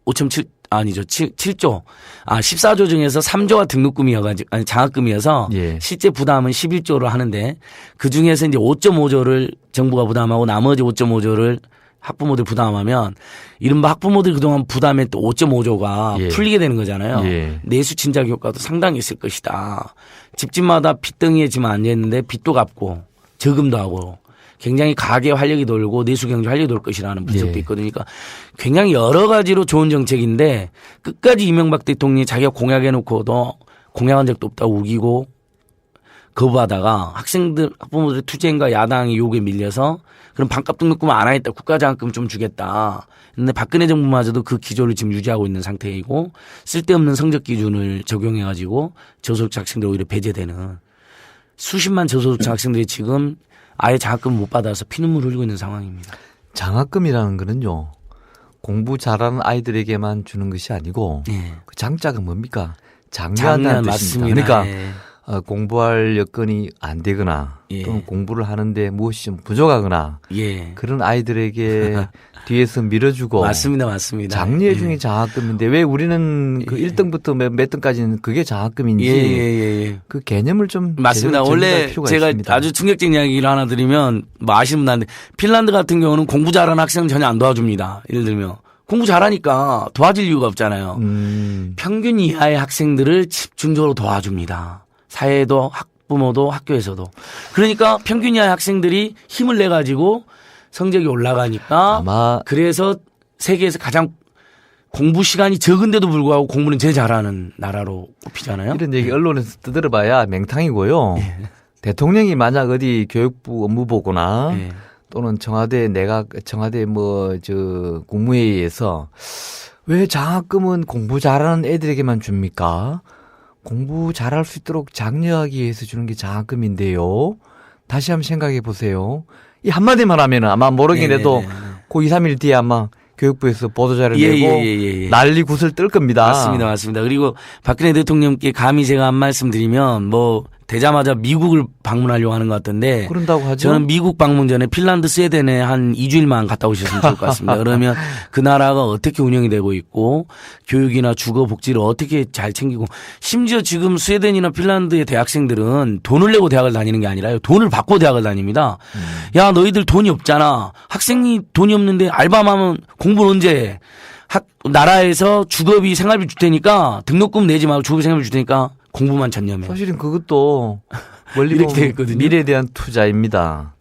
7조. 14조 중에서 3조가 등록금이어가지고, 장학금이어서 예. 실제 부담은 11조를 하는데 그 중에서 이제 5.5조를 정부가 부담하고 나머지 5.5조를 학부모들 부담하면 이른바 학부모들 그동안 부담했던 5.5조가 예. 풀리게 되는 거잖아요. 예. 내수 진작 효과도 상당히 있을 것이다. 집집마다 빚덩이에 지금 앉아있는데 빚도 갚고 저금도 하고 굉장히 가계 활력이 돌고 내수 경제 활력이 돌 것이라는 분석도 예. 있거든요. 그러니까 굉장히 여러 가지로 좋은 정책인데 끝까지 이명박 대통령이 자기가 공약해놓고도 공약한 적도 없다고 우기고 거부하다가 학부모들의 투쟁과 야당의 요구에 밀려서 그럼 반값 등록금 안 하겠다. 국가장학금 좀 주겠다. 근데 박근혜 정부마저도 그 기조를 지금 유지하고 있는 상태이고 쓸데없는 성적 기준을 적용해가지고 저소득자 학생들 오히려 배제되는 수십만 저소득자 학생들이 지금 아예 장학금 못 받아서 피눈물 흘리고 있는 상황입니다. 장학금이라는 거는요. 공부 잘하는 아이들에게만 주는 것이 아니고 네. 그 장자가 뭡니까? 작년 장려한다는 뜻입니다. 맞습니다. 그러니까 예. 공부할 여건이 안 되거나 예. 또는 공부를 하는데 무엇이 좀 부족하거나 예. 그런 아이들에게 뒤에서 밀어주고 맞습니다. 장려 예. 중에 장학금인데 왜 우리는 그 1등부터 몇 등까지는 그게 장학금인지 예. 그 개념을 좀 맞습니다. 제대로 원래 정립할 필요가 제가 있습니다. 아주 충격적인 이야기를 하나 드리면 뭐 아시는 분 아는데 핀란드 같은 경우는 공부 잘하는 학생은 전혀 안 도와줍니다. 예를 들면 공부 잘하니까 도와줄 이유가 없잖아요. 평균 이하의 학생들을 집중적으로 도와줍니다. 사회도 학부모도 학교에서도. 그러니까 평균 이하의 학생들이 힘을 내 가지고 성적이 올라가니까 아마 그래서 세계에서 가장 공부 시간이 적은데도 불구하고 공부는 제일 잘하는 나라로 꼽히잖아요. 이런 얘기 언론에서 떠들어봐야 맹탕이고요. 예. 대통령이 만약 어디 교육부 업무보거나 예. 또는 청와대 국무회의에서 왜 장학금은 공부 잘하는 애들에게만 줍니까? 공부 잘할 수 있도록 장려하기 위해서 주는 게 장학금인데요. 다시 한번 생각해 보세요. 이 한마디만 하면 아마 모르긴 해도 그 2, 3일 뒤에 아마 교육부에서 보도자를 내고 난리 굿을 뜰 겁니다. 맞습니다. 그리고 박근혜 대통령께 감히 제가 한 말씀 드리면 뭐 되자마자 미국을 방문하려고 하는 것 같던데 그런다고 하죠. 저는 미국 방문 전에 핀란드 스웨덴에 한 2주일만 갔다 오셨으면 좋을 것 같습니다. 그러면 그 나라가 어떻게 운영이 되고 있고 교육이나 주거 복지를 어떻게 잘 챙기고 심지어 지금 스웨덴이나 핀란드의 대학생들은 돈을 내고 대학을 다니는 게 아니라요. 돈을 받고 대학을 다닙니다. 야 너희들 돈이 없잖아. 학생이 돈이 없는데 알바만 하면 공부를 언제 해. 나라에서 주거비 생활비 줄 테니까 등록금 내지 말고 주거비 생활비 줄 테니까 공부만 전념해. 사실은 그것도 멀리 이렇게 보면 돼 있거든요. 미래에 대한 투자입니다.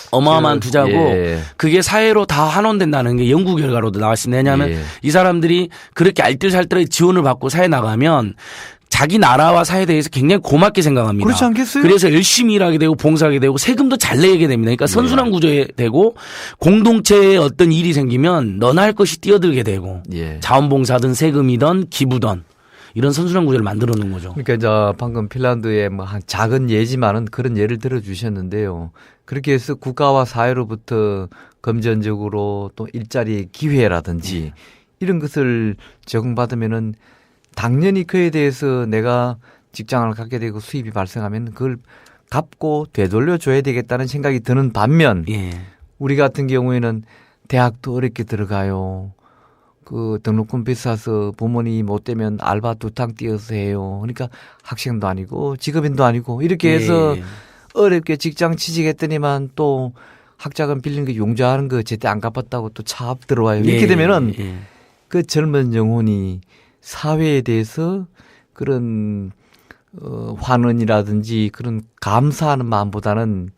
어마어마한 투자고 예. 그게 사회로 다 환원된다는 게 연구 결과로도 나왔습니다. 왜냐하면 예. 이 사람들이 그렇게 알뜰살뜰하게 지원을 받고 사회에 나가면 자기 나라와 사회에 대해서 굉장히 고맙게 생각합니다. 그렇지 않겠어요? 그래서 열심히 일하게 되고 봉사하게 되고 세금도 잘 내게 됩니다. 그러니까 선순환 구조에 되고 공동체에 어떤 일이 생기면 너나 할 것이 뛰어들게 되고 예. 자원봉사든 세금이든 기부든 이런 선순환 구조를 만들어 놓은 거죠. 그러니까 방금 핀란드의 뭐 한 작은 예지만은 그런 예를 들어 주셨는데요. 그렇게 해서 국가와 사회로부터 금전적으로 또 일자리 기회라든지 이런 것을 제공받으면은 당연히 그에 대해서 내가 직장을 갖게 되고 수입이 발생하면 그걸 갚고 되돌려 줘야 되겠다는 생각이 드는 반면 예. 우리 같은 경우에는 대학도 어렵게 들어가요. 그 등록금 비싸서 부모님이 못 되면 알바 2탕 뛰어서 해요. 그러니까 학생도 아니고 직업인도 아니고 이렇게 해서 어렵게 직장 취직했더니만 또 학자금 빌린 거 용자하는 거 제때 안 갚았다고 또 차압 들어와요. 이렇게 되면은 그 젊은 영혼이 사회에 대해서 그런 환원이라든지 그런 감사하는 마음보다는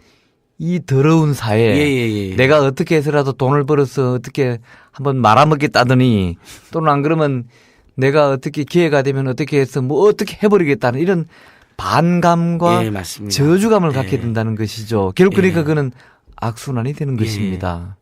이 더러운 사회에 예. 내가 어떻게 해서라도 돈을 벌어서 어떻게 한번 말아먹겠다더니 또는 안 그러면 내가 어떻게 기회가 되면 어떻게 해서 뭐 어떻게 해버리겠다는 이런 반감과 예, 맞습니다. 저주감을 예. 갖게 된다는 것이죠. 결국 그러니까 예. 그는 악순환이 되는 것입니다.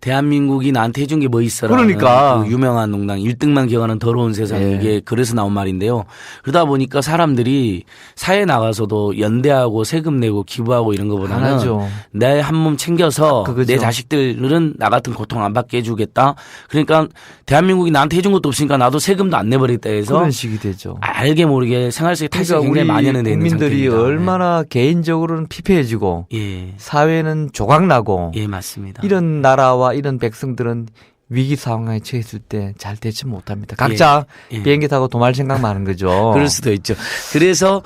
대한민국이 나한테 해준 게 뭐 있어라는 그러니까. 그 유명한 농담 1등만 기억하는 더러운 세상 예. 이게 그래서 나온 말인데요. 그러다 보니까 사람들이 사회에 나가서도 연대하고 세금 내고 기부하고 이런 안 것보다는 하죠. 내 한 몸 챙겨서 그거죠. 내 자식들은 나 같은 고통 안 받게 해주겠다. 그러니까 대한민국이 나한테 해준 것도 없으니까 나도 세금도 안 내버리겠다 해서 그런 식이 되죠. 알게 모르게 생활 속에 탈세가 그러니까 굉장히 우리 많이 하는 데 있는 국민들이 상태입니다. 얼마나 개인적으로는 피폐해지고 예. 사회는 조각나고 예, 맞습니다. 이런 나라와 이런 백성들은 위기 상황에 처했을 때 잘 대처 못합니다. 각자 예. 비행기 타고 도말 생각만 하는 거죠. 그럴 수도 있죠. 그래서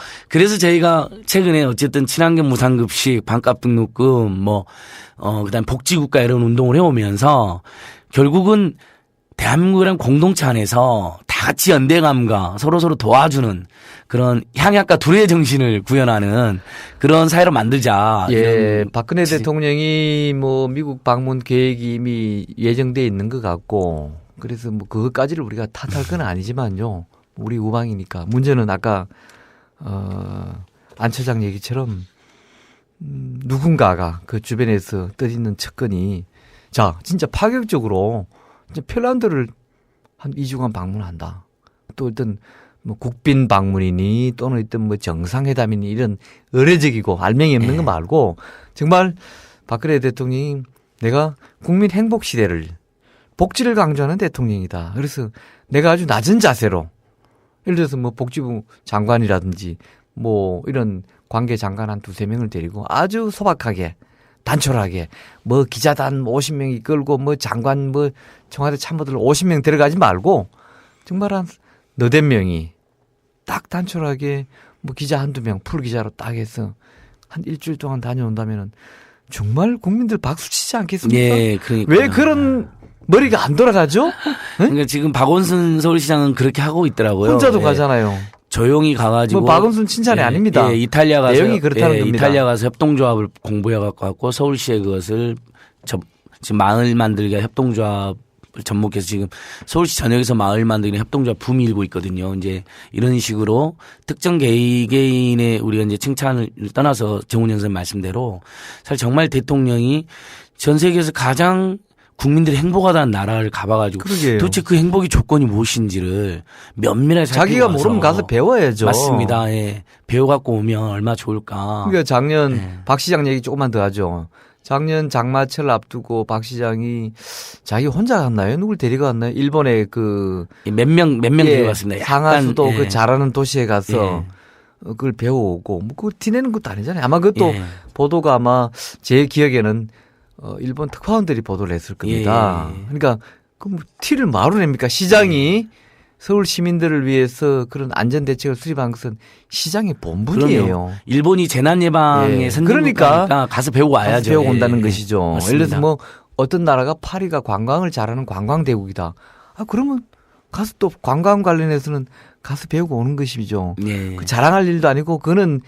저희가 최근에 어쨌든 친환경 무상급식, 반값 등록금, 그다음 복지국가 이런 운동을 해오면서 결국은 대한민국이란 공동체 안에서 다 같이 연대감과 서로 도와주는 그런 향약과 둘의 정신을 구현하는 그런 사회로 만들자. 예, 이런 박근혜 대통령이 뭐 미국 방문 계획이 이미 예정돼 있는 것 같고 그래서 뭐 그것까지를 우리가 탓할 건 아니지만요. 우리 우방이니까 문제는 아까 안 처장 얘기처럼 누군가가 그 주변에서 떠있는 척건이 자 진짜 파격적으로 이제 핀란드를 한 2주간 방문한다. 또 어떤 뭐 국빈 방문이니 또는 어떤 뭐 정상회담이니 이런 의례적이고 알맹이 없는 거 말고 정말 박근혜 대통령이 내가 국민 행복 시대를 복지를 강조하는 대통령이다. 그래서 내가 아주 낮은 자세로 예를 들어서 뭐 복지부 장관이라든지 뭐 이런 관계 장관 한 두세 명을 데리고 아주 소박하게 단촐하게 뭐 기자단 50명 이끌고 뭐 장관 뭐 청와대 참모들 50명 데려가지 말고 정말 한 너댓 명이 딱 단촐하게 뭐 기자 한두 명 풀 기자로 딱 해서 한 일주일 동안 다녀온다면은 정말 국민들 박수 치지 않겠습니까? 예, 그러니까 왜 그런 머리가 안 돌아가죠? 그러니까 지금 박원순 서울시장은 그렇게 하고 있더라고요. 혼자도 예. 가잖아요. 조용히 가가지고 뭐 박원순 칭찬이 예, 아닙니다. 예, 이탈리아 가서 내용이 그렇다는 겁니다. 이탈리아 가서 협동조합을 공부해 갖고 왔고 서울시에 그것을 지금 마을 만들기가 협동조합을 접목해서 지금 서울시 전역에서 마을 만들기는 협동조합 붐이 일고 있거든요. 이제 이런 식으로 특정 개개인의 우리가 이제 칭찬을 떠나서 정훈 선생 말씀대로 사실 정말 대통령이 전 세계에서 가장 국민들이 행복하다는 나라를 가봐가지고 그러게요. 도대체 그 행복의 조건이 무엇인지를 면밀하게 자기가 살피고 모르면 와서 가서 배워야죠. 맞습니다. 예. 배워갖고 오면 얼마나 좋을까. 그러니까 작년 네. 박 시장 얘기 조금만 더 하죠. 작년 장마철 앞두고 박 시장이 자기 혼자 갔나요? 누굴 데리고 갔나요? 일본에 그 몇 명 예, 데려갔습니다. 상하수도 예. 그 잘하는 도시에 가서 그걸 배워오고 뭐 그걸 티내는 것도 아니잖아요. 아마 그것도 예. 보도가 아마 제 기억에는 일본 특파원들이 보도를 했을 겁니다. 예. 그러니까 그 뭐 티를 뭐하러 냅니까? 시장이 서울 시민들을 위해서 그런 안전 대책을 수립한 것은 시장의 본분이에요. 그럼요. 일본이 재난 예방에 예. 선진국가니까 가서 배우고 와야죠. 가서 배우고 온다는 예. 것이죠. 맞습니다. 예를 들어서 뭐 어떤 나라가 파리가 관광을 잘하는 관광대국이다. 아 그러면 가서 또 관광 관련해서는 가서 배우고 오는 것이죠. 예. 그 자랑할 일도 아니고 그거는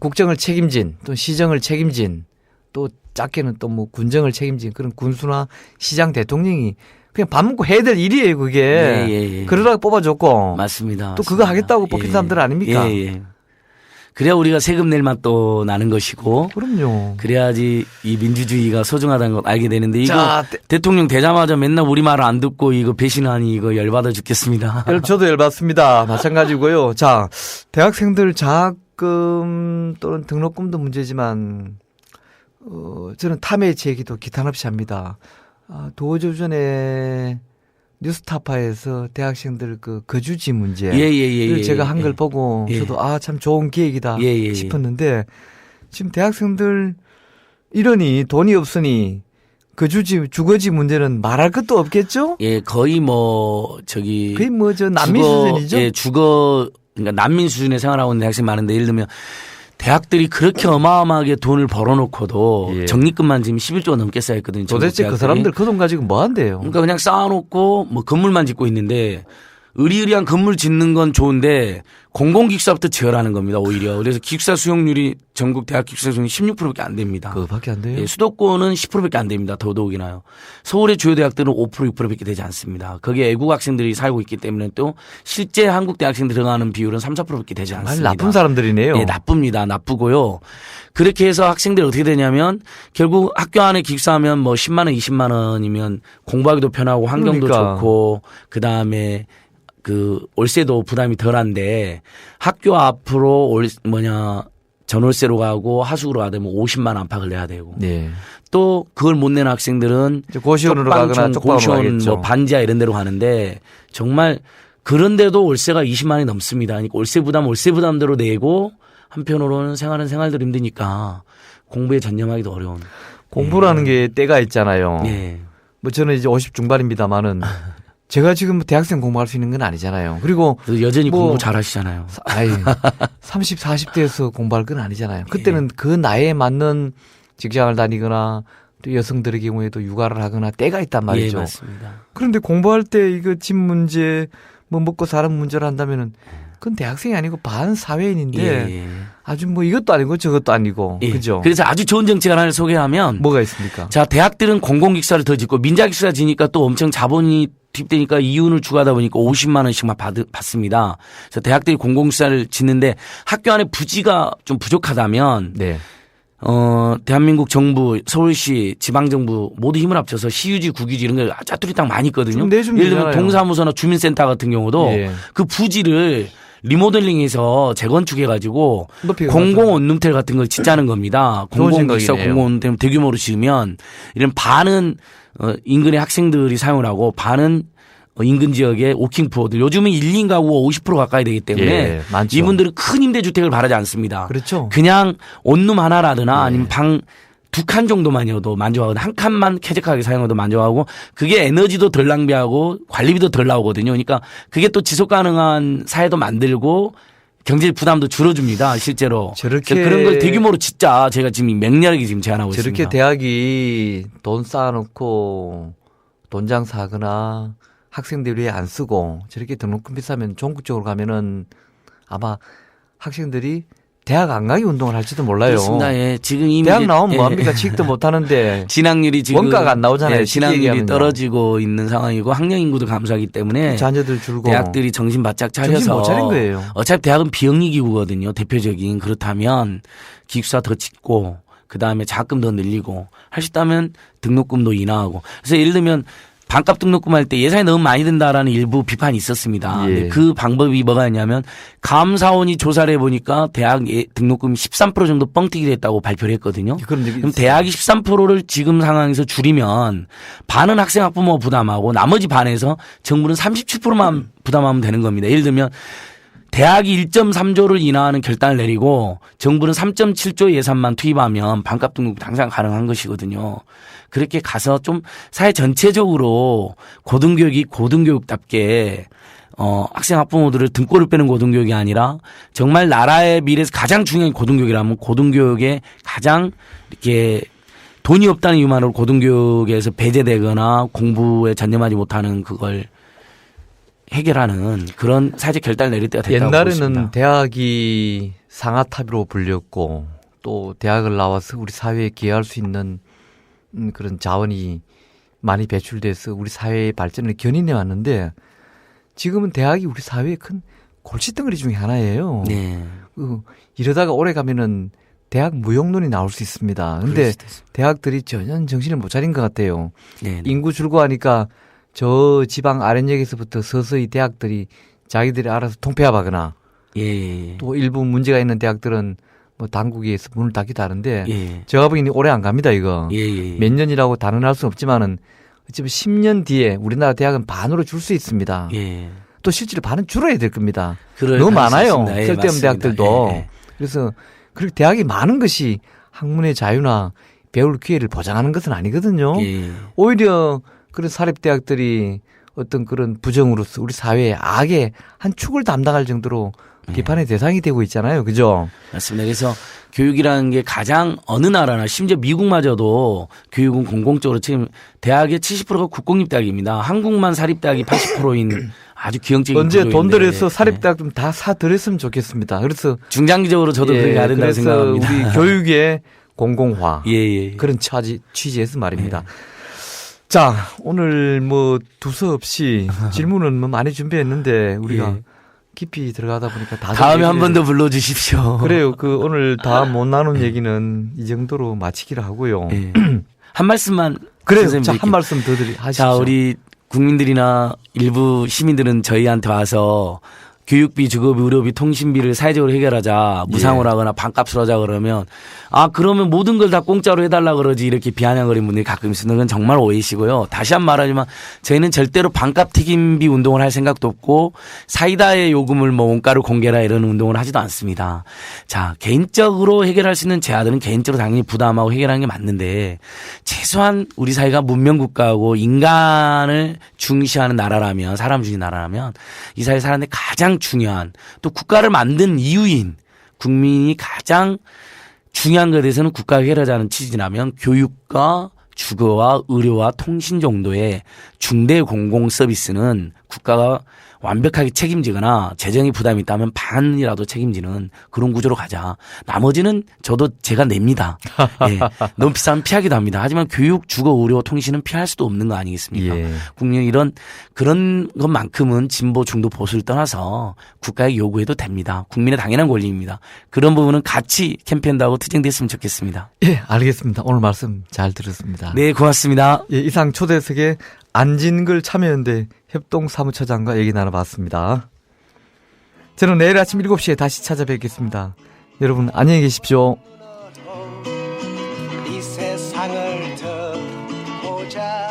국정을 책임진 또 시정을 책임진 또 작게는 또 뭐 군정을 책임진 그런 군수나 시장 대통령이 그냥 밥 먹고 해야 될 일이에요 그게. 예. 그러다가 뽑아줬고 맞습니다. 또 그거 맞습니다. 하겠다고 뽑힌 사람들 아닙니까? 예. 그래야 우리가 세금 낼 맛도 나는 것이고 그럼요. 그래야지 이 민주주의가 소중하다는 걸 알게 되는데 이거 자, 대통령 되자마자 맨날 우리 말 안 듣고 이거 배신하니 이거 열받아 죽겠습니다. 저도 열받습니다. 마찬가지고요. 자, 대학생들 장학금 또는 등록금도 문제지만 저는 탐의 얘기도 기탄 없이 합니다. 도어조 전에 뉴스타파에서 대학생들 그 거주지 문제 예. 제가 한 걸 보고 예. 저도 참 좋은 기획이다 예. 싶었는데 지금 대학생들 이러니 돈이 없으니 거주지 주거지 문제는 말할 것도 없겠죠? 예, 거의 뭐 저기 거의 뭐 저 난민 수준이죠? 예, 그러니까 난민 수준의 생활하고 있는 대학생 많은데 예를 들면 대학들이 그렇게 어마어마하게 돈을 벌어놓고도 예. 적립금만 지금 11조가 넘게 쌓였거든요. 도대체 그 대학들이. 사람들 그 돈 가지고 뭐 한대요? 그러니까 그냥 쌓아놓고 뭐 건물만 짓고 있는데 의리의리한 건물 짓는 건 좋은데 공공기숙사부터 지어라는 겁니다. 오히려. 그래서 기숙사 수용률이 전국 대학 기숙사 수용률이 16%밖에 안 됩니다. 그거밖에 안 돼요? 예, 수도권은 10%밖에 안 됩니다. 더더욱이나요. 서울의 주요 대학들은 5% 6%밖에 되지 않습니다. 거기에 애국 학생들이 살고 있기 때문에 또 실제 한국 대학생 들어가는 비율은 3, 4%밖에 되지 않습니다. 나쁜 사람들이네요. 예, 나쁩니다. 나쁘고요. 그렇게 해서 학생들이 어떻게 되냐면 결국 학교 안에 기숙사하면 뭐 10만 원, 20만 원이면 공부하기도 편하고 환경도 그러니까. 좋고 그다음에 그 월세도 부담이 덜한데 학교 앞으로 전월세로 가고 하숙으로 가야 되면 50만 원 안팎을 내야 되고 네. 또 그걸 못 내는 학생들은 고시원으로 가거나 쪽방으로 고시원 가겠죠. 뭐 반지하 이런 데로 가는데 정말 그런데도 월세가 20만 원이 넘습니다. 그러니까 월세 부담대로 내고 한편으로는 생활은 생활대로 힘드니까 공부에 전념하기도 어려운. 공부라는 게 때가 있잖아요. 예. 뭐 저는 이제 50 중반입니다만은 제가 지금 대학생 공부할 수 있는 건 아니잖아요. 그리고 여전히 뭐 공부 잘 하시잖아요. 30, 40대에서 공부할 건 아니잖아요. 그때는 그 나이에 맞는 직장을 다니거나 또 여성들의 경우에도 육아를 하거나 때가 있단 말이죠. 예, 맞습니다. 그런데 공부할 때 이거 집 문제 뭐 먹고 사는 문제를 한다면은 그건 대학생이 아니고 반사회인인데 예. 아주 뭐 이것도 아니고 저것도 아니고 예. 그죠? 그래서 아주 좋은 정책을 하나 소개하면 뭐가 있습니까? 자, 대학들은 공공기숙사를 더 짓고 민자기숙사 지니까 또 엄청 자본이 투입되니까 이윤을 추구하다 보니까 50만 원씩만 받습니다. 그래서 대학들이 공공기숙사를 짓는데 학교 안에 부지가 좀 부족하다면 네. 대한민국 정부, 서울시, 지방정부 모두 힘을 합쳐서 시유지, 국유지 이런 게 짜투리 땅 많이 있거든요. 좀 내주면 예를 들면 되잖아요. 동사무소나 주민센터 같은 경우도 예. 그 부지를 리모델링해서 재건축해가지고 높이가 공공 원룸텔 같은 걸 짓자는 겁니다. 좋은 공공기숙사, 생각이네요. 공공 원룸텔 대규모로 지으면 이런 반은 인근의 학생들이 사용을 하고 반은 인근 지역의 워킹푸어들 요즘은 1인 가구가 50% 가까이 되기 때문에 예, 많죠. 이분들은 큰 임대주택을 바라지 않습니다. 그렇죠. 그냥 원룸 하나라거나 네. 아니면 방 2칸 정도만이어도 만족하고 한 칸만 쾌적하게 사용해도 만족하고 그게 에너지도 덜 낭비하고 관리비도 덜 나오거든요. 그러니까 그게 또 지속 가능한 사회도 만들고 경제 부담도 줄어줍니다. 실제로. 저렇게 그런 걸 대규모로 짓자. 제가 지금 맹렬하게 지금 제안하고 저렇게 있습니다. 대학이 돈 쌓아놓고 돈 장사하거나 학생들이 왜 안 쓰고 저렇게 등록금 비싸면 전국적으로 가면은 아마 학생들이 대학 안 가기 운동을 할지도 몰라요. 그렇습니다. 예. 지금 이미 대학 나오면 예. 뭐합니까? 취직도 못하는데 진학률이 지금 원가가 안 나오잖아요. 예, 진학률이 얘기하면요. 떨어지고 있는 상황이고 학령 인구도 감소하기 때문에 자녀들 줄고 대학들이 정신 바짝 차려서 정신 못 차린 거예요. 어차피 대학은 비영리 기구거든요. 대표적인. 그렇다면 기숙사 더 짓고 그다음에 자금 더 늘리고 할 수 있다면 등록금도 인하하고. 그래서 예를 들면 반값 등록금 할 때 예산이 너무 많이 든다라는 일부 비판이 있었습니다. 예. 근데 그 방법이 뭐가 있냐면 감사원이 조사를 해보니까 대학 등록금이 13% 정도 뻥튀기 됐다고 발표를 했거든요. 그럼 대학이 13%를 지금 상황에서 줄이면 반은 학생 학부모가 부담하고 나머지 반에서 정부는 37%만 부담하면 되는 겁니다. 예를 들면 대학이 1.3조를 인하하는 결단을 내리고 정부는 3.7조 예산만 투입하면 반값 등록 당장 가능한 것이거든요. 그렇게 가서 좀 사회 전체적으로 고등교육이 고등교육답게 학생 학부모들을 등골을 빼는 고등교육이 아니라 정말 나라의 미래에서 가장 중요한 고등교육이라면 고등교육에 가장 이렇게 돈이 없다는 이유만으로 고등교육에서 배제되거나 공부에 전념하지 못하는 그걸 해결하는 그런 사회적 결단을 내릴 때가 됐다고 보고 있습니다. 옛날에는 대학이 상아탑으로 불렸고 또 대학을 나와서 우리 사회에 기여할 수 있는 그런 자원이 많이 배출돼서 우리 사회의 발전을 견인해 왔는데 지금은 대학이 우리 사회의 큰 골칫덩어리 중에 하나예요. 네. 이러다가 오래 가면은 대학 무용론이 나올 수 있습니다. 근데 대학들이 전혀 정신을 못 차린 것 같아요. 네. 인구 줄고 하니까 저 지방 아랫역에서부터 서서히 대학들이 자기들이 알아서 통폐합하거나 예. 또 일부 문제가 있는 대학들은 뭐 당국에서 문을 닫기도 하는데 예. 제가 보기에는 오래 안 갑니다 이거. 예. 몇 년이라고 단언할 수는 없지만은 어차피 10년 뒤에 우리나라 대학은 반으로 줄 수 있습니다. 예. 또 실제로 반은 줄어야 될 겁니다. 그럴 너무 가능성이 많아요. 있습니다. 예, 쓸데없는 맞습니다. 대학들도. 예. 그래서 그렇게 대학이 많은 것이 학문의 자유나 배울 기회를 보장하는 것은 아니거든요. 예. 오히려 그런 사립대학들이 어떤 그런 부정으로서 우리 사회의 악의 한 축을 담당할 정도로 비판의 대상이 되고 있잖아요. 그죠? 맞습니다. 그래서 교육이라는 게 가장 어느 나라나 심지어 미국마저도 교육은 공공적으로 지금 대학의 70%가 국공립대학입니다. 한국만 사립대학이 80%인 아주 기형적인 언제 돈 구조인데, 들여서 사립대학 좀 다 사들였으면 좋겠습니다. 그래서 중장기적으로 저도 그렇게 가야 된다고 그래서 생각합니다. 우리 교육의 공공화 예. 그런 취지에서 말입니다. 자, 오늘 뭐 두서없이 질문은 뭐 많이 준비했는데 우리가 예. 깊이 들어가다 보니까 다음에 한 번 더 불러주십시오. 그래요. 그 오늘 다 못 나눈 얘기는 이 정도로 마치기로 하고요. 예. 한 말씀만 그래요. 선생님 자, 드릴게요. 한 말씀 더 하십시오. 자, 우리 국민들이나 일부 시민들은 저희한테 와서 교육비, 주거비, 의료비, 통신비를 사회적으로 해결하자, 무상으로 하거나 반값으로 하자 그러면 그러면 모든 걸 다 공짜로 해달라 그러지 이렇게 비아냥거리는 분들이 가끔 있으면 그건 정말 오해시고요. 다시 한 번 말하지만 저희는 절대로 반값 튀김비 운동을 할 생각도 없고 사이다의 요금을 뭐 원가를 공개라 이런 운동을 하지도 않습니다. 자, 개인적으로 해결할 수 있는 제아들은 개인적으로 당연히 부담하고 해결하는 게 맞는데 최소한 우리 사회가 문명국가하고 인간을 중시하는 나라라면 사람 중의 나라라면 이 사회 사람들이 가장 중요한 또 국가를 만든 이유인 국민이 가장 중요한 것에 대해서는 국가가 해결하자는 취지라면 교육과 주거와 의료와 통신 정도의 중대 공공 서비스는 국가가 완벽하게 책임지거나 재정의 부담이 있다면 반이라도 책임지는 그런 구조로 가자. 나머지는 저도 제가 냅니다. 예. 너무 비싸면 피하기도 합니다. 하지만 교육, 주거, 의료, 통신은 피할 수도 없는 거 아니겠습니까? 예. 국민 그런 것만큼은 진보, 중도, 보수를 떠나서 국가에 요구해도 됩니다. 국민의 당연한 권리입니다. 그런 부분은 같이 캠페인도 하고 투쟁됐으면 좋겠습니다. 예, 알겠습니다. 오늘 말씀 잘 들었습니다. 네, 고맙습니다. 예, 이상 초대석의 안진글 참여연대 협동사무처장과 얘기 나눠봤습니다. 저는 내일 아침 7시에 다시 찾아뵙겠습니다. 여러분 안녕히 계십시오. 이 세상을 더 보자.